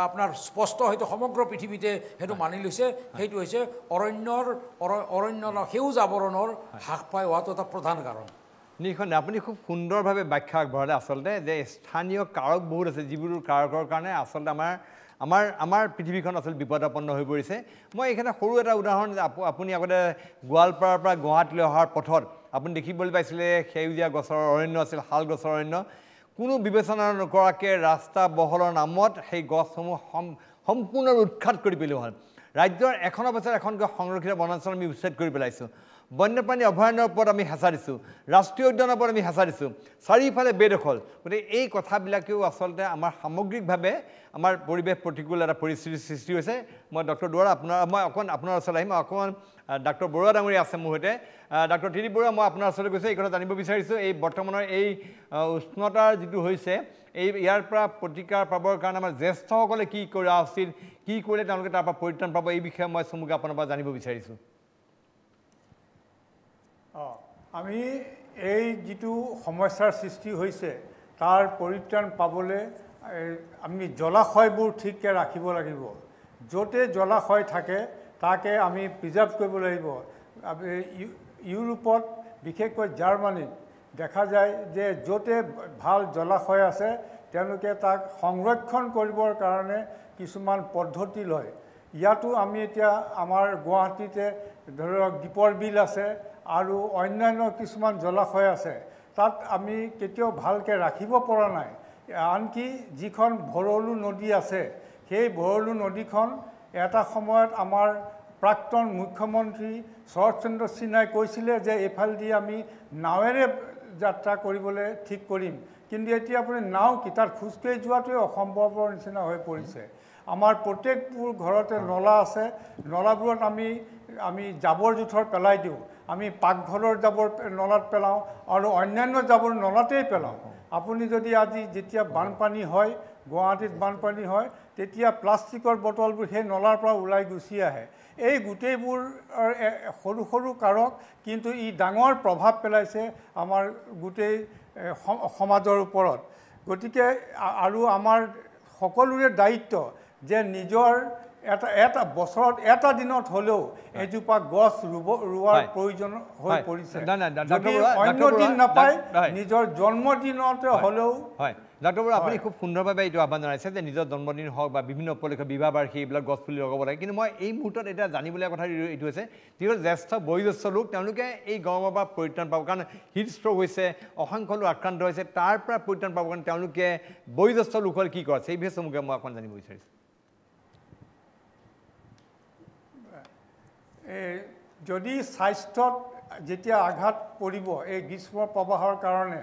Speaker 6: আপোনাৰ স্পষ্ট হয়তো সমগ্ৰ পৃথিৱীতে সেইটো মানি লৈছে সেইটো হৈছে অৰণ্য সেউজ আৱৰণৰ হ্ৰাস পাই হোৱাটো এটা প্ৰধান কাৰণ
Speaker 1: নিখনে আপুনি খুব সুন্দৰভাৱে ব্যাখ্যা আগবঢ়ালে আচলতে যে স্থানীয় কাৰক বহুত আছে যিবোৰ কাৰকৰ কাৰণে আচলতে আমাৰ পৃথিৱীখন আচলতে বিপদাপন্ন হৈ পৰিছে মই এইখানে সৰু এটা উদাহৰণ আপুনি আগতে গোৱালপাৰাৰ পৰা গুৱাহাটীলৈ অহাৰ পথত আপুনি দেখিবলৈ পাইছিলে সেউজীয়া গছৰ অৰণ্য আছিল, শাল গছৰ অৰণ্য। কোনো বিবেচনা নকৰাকৈ ৰাস্তা বহলৰ নামত সেই গছসমূহ সম্পূৰ্ণ উৎখাত কৰি পেলোৱা হ'ল। ৰাজ্যৰ এখনৰ পাছত এখনকৈ সংৰক্ষিত বনাঞ্চল আমি উচ্ছেদ কৰি পেলাইছোঁ। বন্যপ্ৰাণী অভয়াৰণ্যৰ ওপৰত আমি হেঁচা দিছোঁ, ৰাষ্ট্ৰীয় উদ্যানৰ ওপৰত আমি হেঁচা দিছোঁ, চাৰিওফালে বেদখল। গতিকে এই কথাবিলাকেও আচলতে আমাৰ সামগ্ৰিকভাৱে আমাৰ পৰিৱেশ প্ৰতিকূল এটা পৰিস্থিতিৰ সৃষ্টি হৈছে। মই ডক্টৰ দুৱৰা মই অকণমান আপোনাৰ ওচৰলৈ আহিম। অকণমান ডাক্তৰ বৰুৱা ডাঙৰীয়া আছে মোৰ সৈতে। ডাক্তৰ ত্ৰিদীপ বৰুৱা, মই আপোনাৰ ওচৰলৈ গৈছোঁ, এই কথা জানিব বিচাৰিছোঁ, এই বৰ্তমানৰ এই উষ্ণতাৰ যিটো হৈছে ইয়াৰ পৰা প্ৰতিকাৰ পাবৰ কাৰণে আমাৰ জ্যেষ্ঠসকলে কি কৰা উচিত, কি কৰিলে তেওঁলোকে তাৰ পৰা পৰিত্ৰাণ পাব, এই বিষয়ে মই চমুকৈ আপোনাৰ পৰা জানিব বিচাৰিছোঁ।
Speaker 7: আমি এই যিটো সমস্যাৰ সৃষ্টি হৈছে তাৰ পৰিত্ৰাণ পাবলৈ আমি জলাশয়বোৰ ঠিককৈ ৰাখিব লাগিব। য'তে জলাশয় থাকে তাকে আমি প্ৰিজাৰ্ভ কৰিব লাগিব। ইউৰোপত বিশেষকৈ জাৰ্মানীত দেখা যায় যে য'তে ভাল জলাশয় আছে তেওঁলোকে তাক সংৰক্ষণ কৰিবৰ কাৰণে কিছুমান পদ্ধতি লয়। ইয়াতো আমি এতিয়া আমাৰ গুৱাহাটীতে ধৰক দীপৰ বিল আছে আৰু অন্যান্য কিছুমান জলাশয় আছে, তাত আমি কেতিয়াও ভালকৈ ৰাখিব পৰা নাই। আনকি যিখন ভৰলু নদী আছে সেই ভৰলু নদীখন এটা সময়ত আমাৰ প্ৰাক্তন মুখ্যমন্ত্ৰী শৰৎচন্দ্ৰ সিনহাই কৈছিলে যে এইফালেদি আমি নাৱেৰে যাত্ৰা কৰিবলৈ ঠিক কৰিম, কিন্তু এতিয়া আপুনি নাও কি তাত খোজকাঢ়ি যোৱাটোৱে অসম্ভৱৰ নিচিনা হৈ পৰিছে। আমাৰ প্ৰত্যেকবোৰ ঘৰতে নলা আছে, নলাবোৰত আমি জাবৰ জোঁথৰ পেলাই দিওঁ। আমি পাকঘৰৰ জাবৰ নলাত পেলাওঁ আৰু অন্যান্য জাবৰ নলাতেই পেলাওঁ। আপুনি যদি আজি যেতিয়া বানপানী হয়, গুৱাহাটীত বানপানী হয়, তেতিয়া প্লাষ্টিকৰ বটলবোৰ সেই নলাৰ পৰা ওলাই গুচি আহে। এই গোটেইবোৰ সৰু সৰু কাৰক, কিন্তু ই ডাঙৰ প্ৰভাৱ পেলাইছে আমাৰ গোটেই সমাজৰ ওপৰত। গতিকে আৰু আমাৰ সকলোৰে দায়িত্ব যে নিজৰ এটা বছৰত এটা দিনত হ'লেও এজোপা গছ ৰোৱাৰ প্ৰয়োজন হৈ পৰিছে। যদি অন্য দিন নাপায় নিজৰ জন্মদিনতে হ'লেও।
Speaker 1: হয় ডাক্তৰ বৰুৱা, আপুনি খুব সুন্দৰভাৱে এইটো আহ্বান জনাইছে যে নিজৰ জন্মদিন হওক বা বিভিন্ন উপলক্ষে বিবাহ বাৰ্ষিকী এইবিলাক গছ পুলি লগাব লাগে। কিন্তু মই এই মুহূৰ্তত এতিয়া জানিবলগীয়া কথা এইটো হৈছে, যিবোৰ জ্যেষ্ঠ বয়োজ্যেষ্ঠ লোক তেওঁলোকে এই গৰমৰ পৰা পৰিত্ৰাণ পাব, কাৰণ হিট ষ্ট্ৰ'ক হৈছে, অসংখ্য লোক আক্ৰান্ত হৈছে, তাৰ পৰা পৰিত্ৰাণ পাবৰ কাৰণে তেওঁলোকে বয়োজ্যেষ্ঠ লোকসকলে কি কৰিছে এই বিষয়ে চমুকৈ মই অকণমান জানিব বিচাৰিছোঁ।
Speaker 7: যদি স্বাস্থ্যত যেতিয়া আঘাত পৰিব এই গ্ৰীষ্ম প্ৰবাহৰ কাৰণে,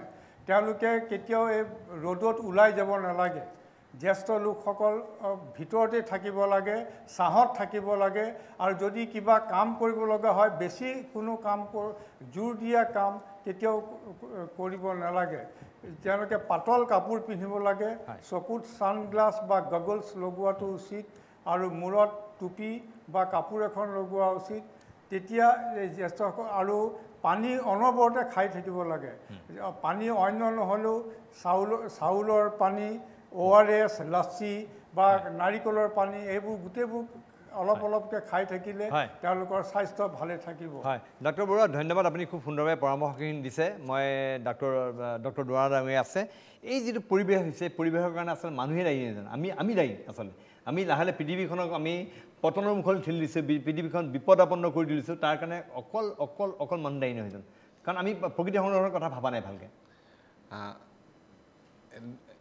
Speaker 7: তেওঁলোকে কেতিয়াও এই ৰ'দত ওলাই যাব নালাগে। জ্যেষ্ঠ লোকসকল ভিতৰতে থাকিব লাগে, ছাঁত থাকিব লাগে। আৰু যদি কিবা কাম কৰিব লগা হয়, বেছি কোনো কাম জোৰ দিয়া কাম কেতিয়াও কৰিব নালাগে। তেওঁলোকে পাতল কাপোৰ পিন্ধিব লাগে, চকুত ছানগ্লাছ বা গগলছ লগোৱাটো উচিত, আৰু মূৰত টুপি বা কাপোৰ এখন লগোৱা উচিত। তেতিয়া জ্যেষ্ঠসকল আৰু পানী অনবৰতে খাই থাকিব লাগে। পানী অন্য নহ'লেও চাউলৰ পানী, ORS, লাচি বা নাৰিকলৰ পানী, এইবোৰ গোটেইবোৰ অলপ অলপকৈ খাই থাকিলে তেওঁলোকৰ স্বাস্থ্য ভালে থাকিব।
Speaker 1: হয় ডাক্তৰ বৰুৱা, ধন্যবাদ, আপুনি খুব সুন্দৰভাৱে পৰামৰ্শখিনি দিছে। মই ডক্টৰ দুৱৰা ডাঙৰীয়া আছে। এই যিটো পৰিৱেশ হৈছে, পৰিৱেশৰ কাৰণে আচলতে মানুহে দায়ী নাজানো, আমি দায়ী। আচলতে আমি লাহে লাহে পৃথিৱীখনক আমি পতনৰ মুখলৈ ঠেলি দিছোঁ, পৃথিৱীখন বিপদাপন্ন কৰি তুলিছোঁ। তাৰ কাৰণে অকল মানুহ দায়ী নহয় জানো, কাৰণ আমি প্ৰকৃতি সংৰক্ষণৰ কথা ভবা নাই ভালকৈ।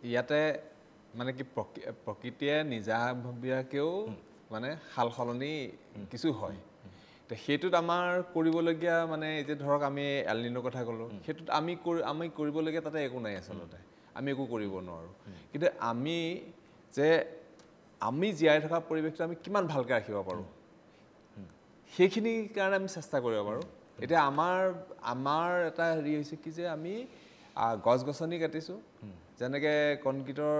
Speaker 8: ইয়াতে মানে কি প্ৰকৃতিয়ে নিজাববীয়াকৈও মানে সাল সলনি কিছু হয়। তো সেইটোত আমাৰ কৰিবলগীয়া মানে এতিয়া ধৰক আমি এলনিনৰ কথা ক'লোঁ, সেইটোত আমি কৰিবলগীয়া তাতে একো নাই আচলতে, আমি একো কৰিব নোৱাৰোঁ। কিন্তু আমি জীয়াই থকা পৰিৱেশটো আমি কিমান ভালকৈ ৰাখিব পাৰোঁ সেইখিনিৰ কাৰণে আমি চেষ্টা কৰিব পাৰোঁ। এতিয়া আমাৰ এটা হেৰি হৈছে কি যে আমি গছ গছনি কাটিছোঁ, যেনেকৈ কনক্ৰিটৰ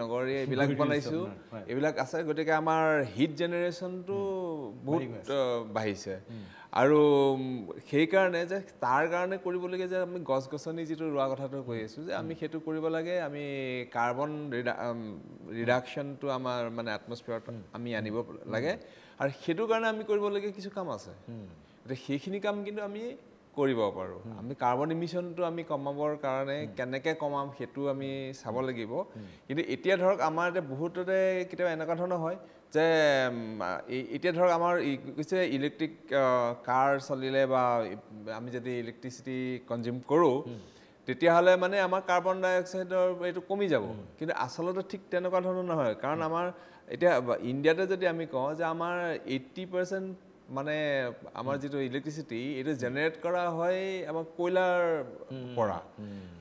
Speaker 8: নগৰী এইবিলাক বনাইছোঁ, এইবিলাক আছে। গতিকে আমাৰ হিট জেনেৰেশ্যনটো বহুত বাঢ়িছে। আৰু সেইকাৰণে যে তাৰ কাৰণে কৰিবলগীয়া যে আমি গছ গছনি যিটো ৰোৱা কথাটো কৈ আছোঁ যে আমি সেইটো কৰিব লাগে। আমি কাৰ্বন ৰিডাকশ্যনটো আমাৰ মানে এটমস্ফিয়াৰত আমি আনিব লাগে, আৰু সেইটো কাৰণে আমি কৰিবলগীয়া কিছু কাম আছে। গতিকে সেইখিনি কাম কিন্তু আমি কৰিব পাৰোঁ। আমি কাৰ্বন ইমিশ্যনটো আমি কমাবৰ কাৰণে কেনেকৈ কমাম সেইটো আমি চাব লাগিব। কিন্তু এতিয়া ধৰক আমাৰ এতিয়া বহুততে কেতিয়াবা এনেকুৱা ধৰণৰ হয়, যে এতিয়া ধৰক আমাৰ কিছু ইলেক্ট্ৰিক কাৰ চলিলে বা আমি যদি ইলেক্ট্ৰিচিটি কনজিউম কৰোঁ তেতিয়াহ'লে মানে আমাৰ কাৰ্বন ডাই অক্সাইডৰ এইটো কমি যাব কিন্তু আচলতে ঠিক তেনেকুৱা ধৰণৰ নহয় কাৰণ আমাৰ এতিয়া ইণ্ডিয়াতে যদি আমি কওঁ যে আমাৰ 80% মানে আমাৰ যিটো ইলেক্ট্ৰিচিটি এইটো জেনেৰেট কৰা হয় আমাৰ কয়লাৰ পৰা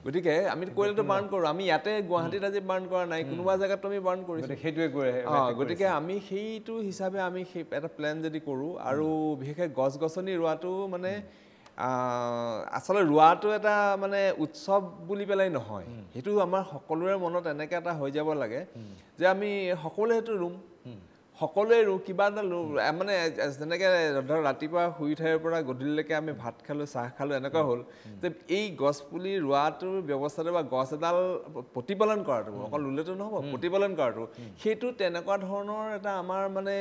Speaker 8: গতিকে আমি কয়লাটো বাৰ্ণ কৰোঁ আমি ইয়াতে গুৱাহাটীত আজি বাৰ্ণ কৰা নাই কোনোবা জেগাত আমি বাৰ্ণ কৰিছোঁ সেইটোৱে গতিকে আমি সেইটো হিচাপে আমি সেই এটা প্লেন যদি কৰোঁ আৰু বিশেষকৈ গছ গছনি ৰোৱাটো মানে আচলতে ৰোৱাটো এটা মানে উৎসৱ বুলি পেলাই নহয় সেইটো আমাৰ সকলোৰে মনত এনেকৈ এটা হৈ যাব লাগে যে আমি সকলোৱে সেইটো ৰুম সকলোৱে কিবা এটা মানে যেনেকৈ ধৰ ৰাতিপুৱা শুই উঠাৰ পৰা গধূলিলৈকে আমি ভাত খালোঁ চাহ খালোঁ এনেকুৱা হ'ল যে এই গছপুলি ৰোৱাটোৰ ব্যৱস্থাটো বা গছ এডাল প্ৰতিপালন কৰাটো অকল ৰুলেতো নহ'ব প্ৰতিপালন কৰাটো সেইটো তেনেকুৱা ধৰণৰ এটা আমাৰ মানে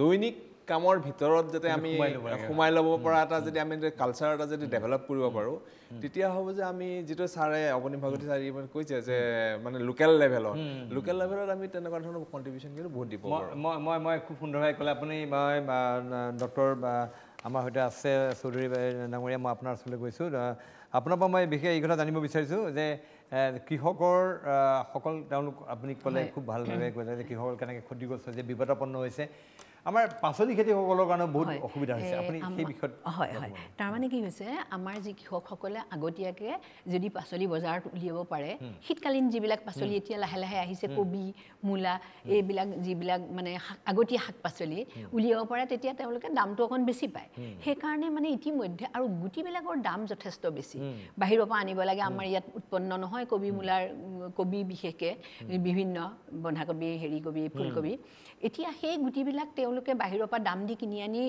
Speaker 8: দৈনিক কামৰ ভিতৰত যাতে আমি সোমাই ল'ব পৰা এটা যদি আমি কালচাৰ এটা যদি ডেভেলপ কৰিব পাৰোঁ তেতিয়া হ'ব যে আমি যিটো ছাৰে অৱনী ভাগৱতী ছাৰে কৈছে যে মানে লোকেল লেভেলত আমি তেনেকুৱা ধৰণৰ কণ্ট্ৰিবিউশ্যন কিন্তু বহুত দিব
Speaker 1: মই খুব সুন্দৰভাৱে ক'লে আপুনি মই ডক্টৰ আমাৰ সৈতে আছে চৌধুৰী ডাঙৰীয়া মই আপোনাৰ ওচৰলৈ গৈছোঁ আপোনাৰ পৰা মই বিশেষ এই কথা জানিব বিচাৰিছোঁ যে কৃষকৰ সকল তেওঁলোক আপুনি ক'লে খুব ভালভাৱে কৈছে যে কৃষকৰ কেনেকৈ ক্ষতিগ্ৰস্ত হৈছে বিপদাপন্ন হৈছে আমাৰ পাচলি খেতিসকলৰ কাৰণে বহুত অসুবিধা হৈছে আপুনি সেই বিষয়ত
Speaker 9: হয় তাৰমানে কি হৈছে আমাৰ যি কৃষকসকলে আগতীয়াকৈ যদি পাচলি বজাৰত উলিয়াব পাৰে শীতকালীন যিবিলাক পাচলি এতিয়া লাহে লাহে আহিছে কবি মূলা এইবিলাক যিবিলাক মানে আগতীয়া শাক পাচলি উলিয়াব পাৰে তেতিয়া তেওঁলোকে দামটো অকণ বেছি পায় সেইকাৰণে মানে ইতিমধ্যে আৰু গুটিবিলাকৰ দাম যথেষ্ট বেছি বাহিৰৰ পৰা আনিব লাগে আমাৰ ইয়াত উৎপন্ন নহয় কবি মূলাৰ কবি বিশেষকৈ বিভিন্ন বন্ধাকবি হেৰি কবি ফুলকবি এতিয়া সেই গুটিবিলাক তেওঁলোকে বাহিৰৰ পৰা দাম দি কিনি আনি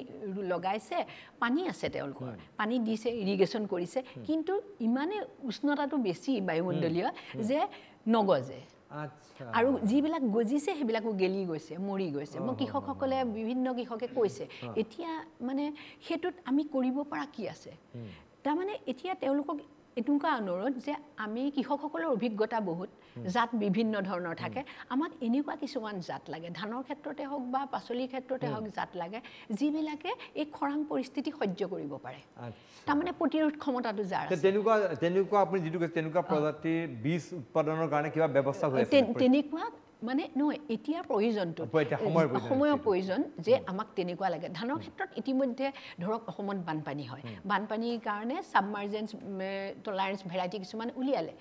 Speaker 9: লগাইছে পানী আছে তেওঁলোকৰ পানী দিছে ইৰিগেশ্যন কৰিছে কিন্তু ইমানে উষ্ণতাটো বেছি বায়ুমণ্ডলীয় যে নগজে আৰু যিবিলাক গজিছে সেইবিলাকো গেলি গৈছে মৰি গৈছে মই কৃষকসকলে বিভিন্ন কৃষকে কৈছে এতিয়া মানে সেইটোত আমি কৰিব পৰা কি আছে তাৰমানে এতিয়া তেওঁলোকক এনেকুৱা অনুৰোধ যে আমি কৃষকসকলৰ অভিজ্ঞতা বহুত জাত বিভিন্ন ধৰণৰ থাকে আমাক এনেকুৱা কিছুমান জাত লাগে ধানৰ ক্ষেত্ৰতে হওক বা পাচলিৰ ক্ষেত্ৰতে হওক জাত লাগে যিবিলাকে এই খৰাং পৰিস্থিতি সহ্য কৰিব পাৰে তাৰমানে প্ৰতিৰোধ ক্ষমতাটো যাৰ আছে
Speaker 1: তেনেকুৱা আপুনি যিটো কৈছে তেনেকুৱা প্ৰজাতিৰ বীজ উৎপাদনৰ কাৰণে কিবা ব্যৱস্থা হৈ আছে
Speaker 9: তেনেকুৱা মানে নহয় এতিয়া প্ৰয়োজনটো সময়ৰ প্ৰয়োজন যে আমাক তেনেকুৱা লাগে ধানৰ ক্ষেত্ৰত ইতিমধ্যে ধৰক অসমত বানপানী হয় বানপানীৰ কাৰণে ছাবমাৰ্জেন্স টলাৰেঞ্চ ভেৰাইটি কিছুমান উলিয়ালে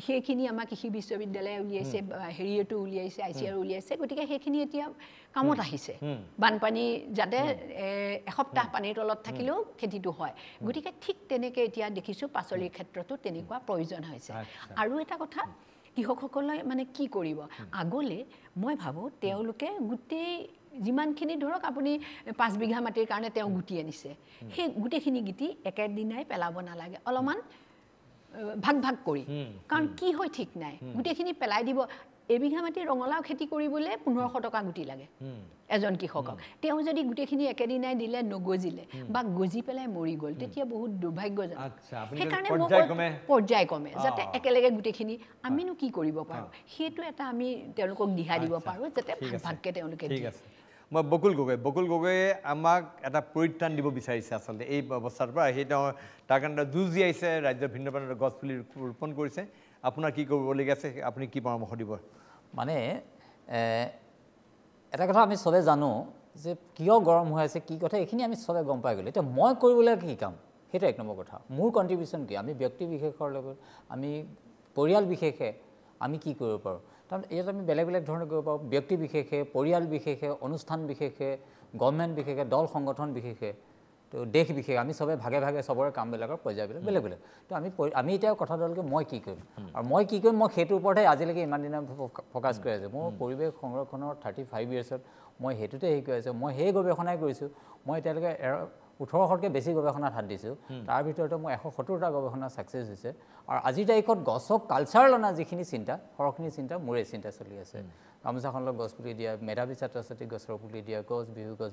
Speaker 9: সেইখিনি আমাৰ কৃষি বিশ্ববিদ্যালয়ে উলিয়াইছে হেৰিয়েতো উলিয়াইছে ICR উলিয়াইছে গতিকে সেইখিনি এতিয়া কামত আহিছে বানপানী যাতে এসপ্তাহ পানীৰ তলত থাকিলেও খেতিটো হয় গতিকে ঠিক তেনেকৈ এতিয়া দেখিছোঁ পাচলিৰ ক্ষেত্ৰতো তেনেকুৱা প্ৰয়োজন হৈছে আৰু এটা কথা কৃষকসকলে মানে কি কৰিব আগলৈ মই ভাবোঁ তেওঁলোকে গোটেই যিমানখিনি ধৰক আপুনি 5 বিঘা মাটিৰ কাৰণে তেওঁ গুটি আনিছে সেই গোটেইখিনি গুটি একেদিনাই পেলাব নালাগে অলপমান ভাগ ভাগ কৰি কাৰণ কি হয় ঠিক নাই গোটেইখিনি পেলাই দিব এবিঘা মাটি ৰঙালাও খেতি কৰিবলৈ 1500 টকা গুটি লাগে এজন কৃষকক তেওঁ যদি গোটেইখিনি একেদিনাই দিলে নগজিলে বা গজি পেলাই মৰি গ'ল তেতিয়া বহুত দুৰ্ভাগ্যজনক সেইকাৰণে পৰ্যায় কমে যাতে একেলগে গোটেইখিনি আমিনো কি কৰিব পাৰোঁ সেইটো এটা আমি তেওঁলোকক দিহা দিব পাৰোঁ যাতে ভাগ ভাগকৈ তেওঁলোকে
Speaker 1: ঠিক আছে মই বকুল গগৈয়ে আমাক এটা পৰিত্ৰাণ দিব বিচাৰিছে আচলতে এই অৱস্থাৰ পৰা সেই তেওঁ তাৰ কাৰণে যুঁজি আহিছে ৰাজ্যৰ ভিন্ন ভিন্ন গছ পুলি ৰোপণ কৰিছে আপোনাৰ কি কৰিবলগীয়া আছে আপুনি কি পৰামৰ্শ দিব
Speaker 10: মানে এটা কথা আমি চবে জানো যে কিয় গৰম হৈ আছে কি কথা এইখিনি আমি চবে গম পাই গ'লো এতিয়া মই কৰিবলৈ কি কাম সেইটো এক নম্বৰ কথা মোৰ কণ্ট্ৰিবিউশ্যন কি আমি ব্যক্তি বিশেষৰ লগত আমি পৰিয়াল বিশেষে আমি কি কৰিব পাৰোঁ কাৰণ ইয়াত আমি বেলেগ বেলেগ ধৰণে কৰিব পাৰোঁ ব্যক্তি বিশেষে পৰিয়াল বিশেষে অনুষ্ঠান বিশেষে গভৰ্ণমেণ্ট বিশেষে দল সংগঠন বিশেষে তো দেশ বিশেষ আমি চবে ভাগে ভাগে চবৰে কামবিলাকৰ পৰ্যায়বিলাক বেলেগ বেলেগ তো আমি এতিয়া কথাটোকে মই কি কৰিম আৰু মই কি কৰিম মই সেইটোৰ ওপৰতহে আজিলৈকে ইমান দিনে ফ'কাছ কৰি আছোঁ মোৰ পৰিৱেশ সংৰক্ষণৰ 35 ইয়াৰ্ছত মই সেইটোতে হেৰি কৰি আছোঁ মই সেই গৱেষণাই কৰিছোঁ মই এতিয়ালৈকে 1800তকৈ বেছি গৱেষণাত হাত দিছোঁ তাৰ ভিতৰতে মই 170টা গৱেষণা ছাকচেছ হৈছে আৰু আজিৰ তাৰিখত গছক কালচাৰেল অনা যিখিনি চিন্তা সৰহখিনি চিন্তা মোৰে চিন্তা চলি আছে গামোচাখনলৈ গছ পুলি দিয়া মেধাৱী ছাত্ৰ ছাত্ৰীক গছৰ পুলি দিয়া গছ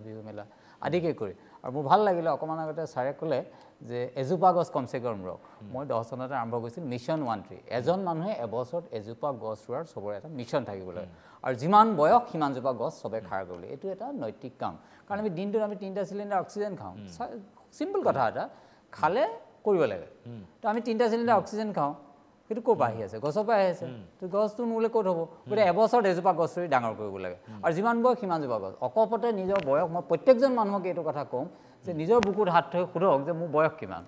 Speaker 10: বিহু মেলা আদিকে কৰি আৰু মোৰ ভাল লাগিলে অকণমান আগতে ছাৰে ক'লে যে এজোপা গছ কমচে কম ৰুওক মই 10 চনতে আৰম্ভ কৰিছিল মিছন 1 ট্ৰী এজন মানুহে এবছৰত এজোপা গছ ৰুৱাৰ চবৰে এটা মিছন থাকিব লাগে আৰু যিমান বয়স সিমানজোপা গছ চবে খাৰ কৰিলে এইটো এটা নৈতিক কাম কাৰণ আমি দিনটোত আমি 3টা চিলিণ্ডাৰ অক্সিজেন খাওঁ সিম্পল কথা এটা খালে কৰিব লাগে তো আমি 3টা চিলিণ্ডাৰ অক্সিজেন খাওঁ কিন্তু ক'ৰ পৰা আহি আছে গছৰ পৰা আহি আছে তো গছটো নুলে ক'ত হ'ব গতিকে এবছৰত এজোপা গছ ৰুই ডাঙৰ কৰিব লাগে আৰু যিমান বয়স সিমানজোপা গছ অকপতে নিজৰ বয়স মই প্ৰত্যেকজন মানুহক এইটো কথা কওঁ যে নিজৰ বুকুত হাত থৈ সোধক যে মোৰ বয়স কিমান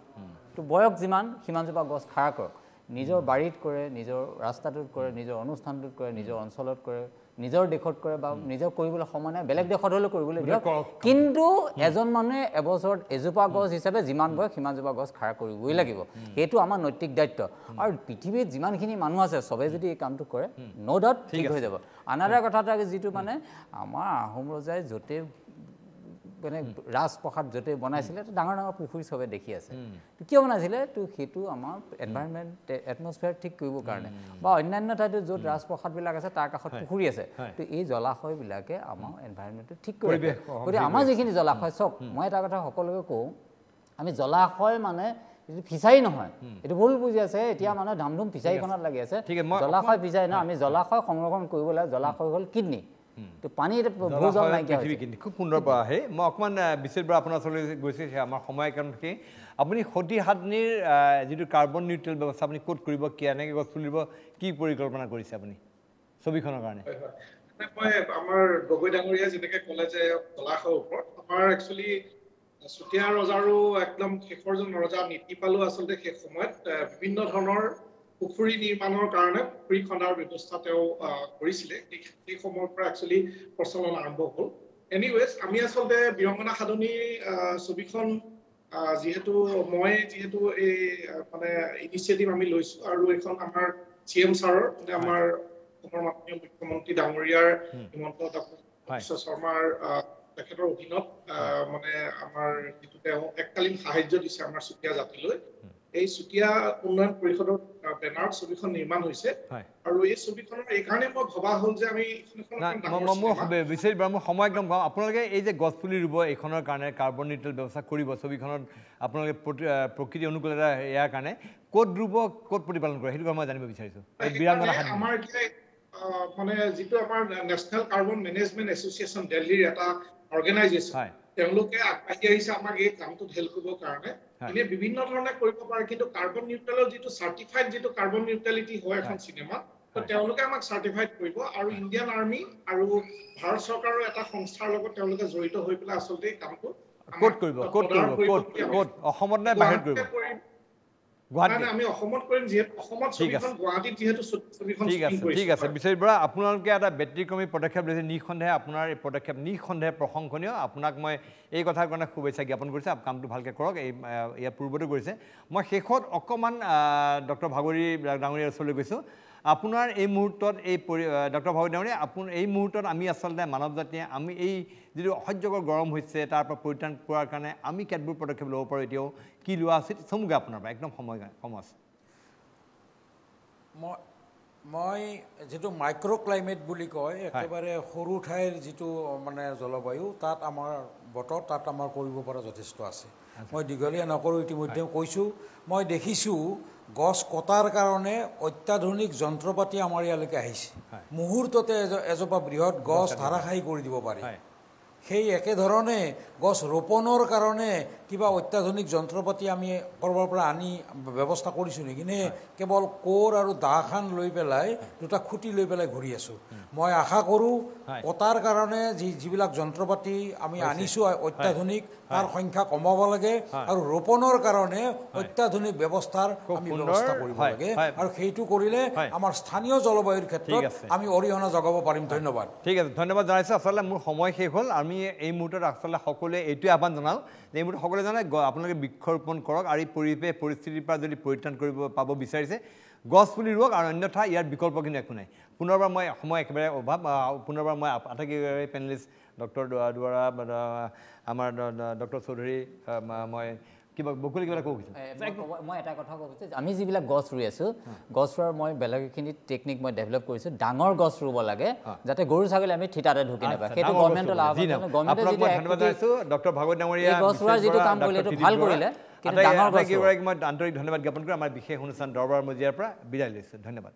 Speaker 10: তো বয়স যিমান সিমানজোপা গছ খাৰা কৰক নিজৰ বাৰীত কৰে নিজৰ ৰাস্তাটোত কৰে নিজৰ অনুষ্ঠানটোত কৰে নিজৰ অঞ্চলত কৰে নিজৰ দেশত কৰে বা নিজৰ কৰিবলৈ সময় নাই বেলেগ দেশত হ'লেও কৰিবলৈ দিয়ক কিন্তু এজন মানুহে এবছৰত এজোপা গছ হিচাপে যিমান বয়স সিমানজোপা গছ খাৰা কৰিবই লাগিব সেইটো আমাৰ নৈতিক দায়িত্ব আৰু পৃথিৱীত যিমানখিনি মানুহ আছে চবে যদি এই কামটো কৰে ন' ডাউট ঠিক হৈ যাব আনাৰা কথা এটা যিটো মানে আমাৰ আহোম ৰজাই য'তে মানে ৰাজপ্ৰসাদ য'তে বনাইছিলে ডাঙৰ ডাঙৰ পুখুৰী চবে দেখি আছে কিয় বনাইছিলে তো সেইটো আমাৰ এনভাইৰনমেণ্ট এটমছফিয়াৰ ঠিক কৰিবৰ কাৰণে বা অন্যান্য ঠাইতো য'ত ৰাজপ্ৰসাদবিলাক আছে তাৰ কাষত পুখুৰী আছে তো এই জলাশয়বিলাকে আমাৰ এনভাইৰনমেণ্টটো ঠিক কৰি দিয়ে গতিকে আমাৰ যিখিনি জলাশয় চাওক মই এটা কথা সকলোকে কওঁ আমি জলাশয় মানে এইটো ফিচাৰী নহয় এইটো ভুল বুজি আছে এতিয়া মানে ধামধুম ফিচাৰীখনত লাগি আছে জলাশয় ফিচাৰী নহয় আমি জলাশয় সংৰক্ষণ কৰিব লাগে জলাশয় হ'ল কিডনী তো পানী ভূজল নাইকিয়া হৈছে
Speaker 1: খুব সুন্দৰ পৰা আহে মই অকণমান বিশেষ পৰা আপোনাৰ ওচৰলৈ গৈছে আমাৰ সময় কাৰণকে আপুনি সতী সাধনীৰ যিটো কাৰ্বন নিউট্ৰেল ব্যৱস্থা আপুনি ক'ত কৰিব কেনেকৈ গছ তুলিব কি পৰিকল্পনা কৰিছে আপুনি ছবিখনৰ কাৰণে
Speaker 11: মই আমাৰ গগৈ ডাঙৰীয়া যেনেকৈ ক'লে যে জলাশয়ৰ ওপৰত আমাৰ একচুৱেলি চুতীয়া ৰজাৰো একদম শেষৰজন ৰজা নীতিপালো আচলতে সেই সময়ত বিভিন্ন ধৰণৰ পুখুৰী নিৰ্মাণৰ কাৰণে পুখুৰী খন্দাৰ ব্যৱস্থা তেওঁ কৰিছিলে সেই সময়ৰ পৰা একচুৱেলি প্ৰচলন আৰম্ভ হ'ল এনিৱেজ আমি আচলতে বীৰংগনা সাধনী ছবিখন যিহেতু এই মানে ইনিচিয়েটিভ আমি লৈছো আৰু এইখন আমাৰ CM ছাৰৰ আমাৰ অসমৰ মাননীয় মুখ্যমন্ত্ৰী ডাঙৰীয়াৰ হিমন্ত বিশ্ব শৰ্মাৰ তেখেতৰ অধীনত মানে আমাৰ যিটো তেওঁ এককালীন সাহায্য দিছে আমাৰ চুতীয়া জাতিলৈ এই চুতীয়া উন্নয়ন পৰিষদৰ বেনাৰত ছবিখন নিৰ্মাণ হৈছে আৰু এই ছবিখনৰ এইকাৰণে মই ভবা হ'ল যে আমি
Speaker 1: মই সময় একদম কম আপোনালোকে এই যে গছ পুলি ৰুব এইখনৰ কাৰণে কাৰ্বন নিউট্ৰেল ব্যৱস্থা কৰিব ছবিখনত আপোনালোকে প্ৰকৃতি অনুকূল এটা ইয়াৰ কাৰণে ক'ত ৰুব ক'ত প্ৰতিপালন কৰে সেইটো মই জানিব বিচাৰিছোঁ
Speaker 11: আমাৰ মানে যিটো আমাৰ নেশ্যনেল কাৰ্বন মেনেজমেণ্ট এছ'চিয়েশ্যন দিল্লীৰ এটা অৰ্গেনাইজেশ্যন তেওঁলোকে আগবাঢ়ি আহিছে আমাক এই কামটোত হেল্প কৰিবৰ কাৰণে এনে বিভিন্ন ধৰণে কৰিব পাৰে কিন্তু কাৰ্বন নিউট্ৰেলৰ যিটো চাৰ্টিফাইড যিটো কাৰ্বন নিউট্ৰেলিটি হয় এখন চিনেমা তো তেওঁলোকে আমাক চাৰ্টিফাইড কৰিব আৰু ইণ্ডিয়ান আৰ্মি আৰু ভাৰত চৰকাৰৰ এটা সংস্থাৰ লগত তেওঁলোকে জড়িত হৈ পেলাই আচলতে এই কামটো
Speaker 1: ক'ত কৰিব অসমত নে বাহিৰত কৰিব
Speaker 11: আমি অসমত কৰিম যিহেতু অসমত ছবিখন গুৱাহাটীত যিহেতু ছবিখন
Speaker 1: ঠিক আছে বিচাৰি পৰা আপোনালোকে এটা ব্যতিক্ৰমী পদক্ষেপ লৈছে নিঃসন্দেহে আপোনাৰ এই পদক্ষেপ নিঃসন্দেহে প্ৰশংসনীয় আপোনাক মই এই কথাৰ কাৰণে শুভেচ্ছা জ্ঞাপন কৰিছোঁ কামটো ভালকৈ কৰক এই ইয়াৰ পূৰ্বতো কৰিছে মই শেষত অকণমান ডক্টৰ ভাগৱতী ডাঙৰীয়াৰ ওচৰলৈ গৈছোঁ আপোনাৰ এই মুহূৰ্তত এই ডক্টৰ ভাগৱতী ডাঙৰীয়া আপোনাৰ এই মুহূৰ্তত আমি আচলতে মানৱ জাতিয়ে আমি এই যিটো অসহ্যকৰ গৰম হৈছে তাৰ পৰা পৰিত্ৰাণ পোৱাৰ কাৰণে আমি কেতবোৰ পদক্ষেপ ল'ব পাৰোঁ এতিয়াও কি লোৱা উচিত চমুকৈ আপোনাৰ পৰা একদম সময় আছে
Speaker 6: মই যিটো মাইক্ৰ' ক্লাইমেট বুলি কয় একেবাৰে সৰু ঠাইৰ যিটো মানে জলবায়ু তাত আমাৰ বতৰ তাত আমাৰ কৰিব পৰা যথেষ্ট আছে মই দীঘলীয়া নকৰোঁ ইতিমধ্যে কৈছোঁ মই দেখিছোঁ গছ কটাৰ কাৰণে অত্যাধুনিক যন্ত্ৰ পাতি আমাৰ ইয়ালৈকে আহিছে মুহূৰ্ততে এজোপা বৃহৎ গছ ধাৰাসায়ী কৰি দিব পাৰি সেই একেধৰণে গছ ৰোপণৰ কাৰণে কিবা অত্যাধুনিক যন্ত্ৰ পাতি আমি ক'ৰবাৰ পৰা আনি ব্যৱস্থা কৰিছোঁ নেকি নে কেৱল কোৰ আৰু দাখন লৈ পেলাই দুটা খুঁটি লৈ পেলাই ঘূৰি আছোঁ মই আশা কৰোঁ কটাৰ কাৰণে যিবিলাক যন্ত্ৰ পাতি আমি আনিছোঁ অত্যাধুনিক তাৰ সংখ্যা কমাব লাগে আৰু ৰোপণৰ কাৰণে অত্যাধুনিক ব্যৱস্থাৰ আমি ব্যৱস্থা কৰিব লাগে আৰু সেইটো কৰিলে আমাৰ স্থানীয় জলবায়ুৰ ক্ষেত্ৰত আমি অৰিহণা যোগাব পাৰিম ধন্যবাদ
Speaker 1: ঠিক আছে ধন্যবাদ জনাইছোঁ আচলতে মোৰ সময় শেষ হ'ল আমি এই মুহূৰ্তত আচলতে সকলোৱে এইটোৱে আহ্বান জনাওঁ যে এই মুহূৰ্তত সকলোৱে জানে আপোনালোকে বৃক্ষৰোপণ কৰক আৰু এই পৰিস্থিতিৰ পৰা যদি পৰিত্ৰাণ কৰিব পাব বিচাৰিছে গছ পুলি ৰুৱক আৰু অন্যথা ইয়াৰ বিকল্প কিন্তু একো নাই পুনৰবাৰ মই সময় একেবাৰে অভাৱ পুনৰবাৰ মই আটাইকেইগৰাকী পেনেলিষ্ট ডক্টৰ দুৱাৰা আমাৰ ডক্টৰ চৌধুৰী মই কিবা বকুলি কিবা ক'ব
Speaker 10: মই এটা কথা ক'ব বিচাৰিছোঁ আমি যিবিলাক গছ ৰুই আছোঁ গছ ৰুৱাৰ মই বেলেগ এখিনি টেকনিক মই ডেভেলপ কৰিছোঁ ডাঙৰ গছ ৰুব লাগে যাতে গৰু ছাগলী আমি থিতাতে ঢুকি নাপায় সেইটো গভৰ্ণমেণ্টৰ লাভ গভৰ্ণমেণ্টে ডক্টৰ ভাগৱতী ডাঙৰীয়া গছ ৰুৱাৰ যিটো কাম কৰিলে এইটো ভাল কৰিলে কিন্তু ডাঙৰ গছ
Speaker 1: মই আন্তৰিক ধন্যবাদ জ্ঞাপন কৰি আমাৰ বিশেষ অনুষ্ঠান দৰবাৰ মজিয়াৰ পৰা বিদায় লৈছোঁ ধন্যবাদ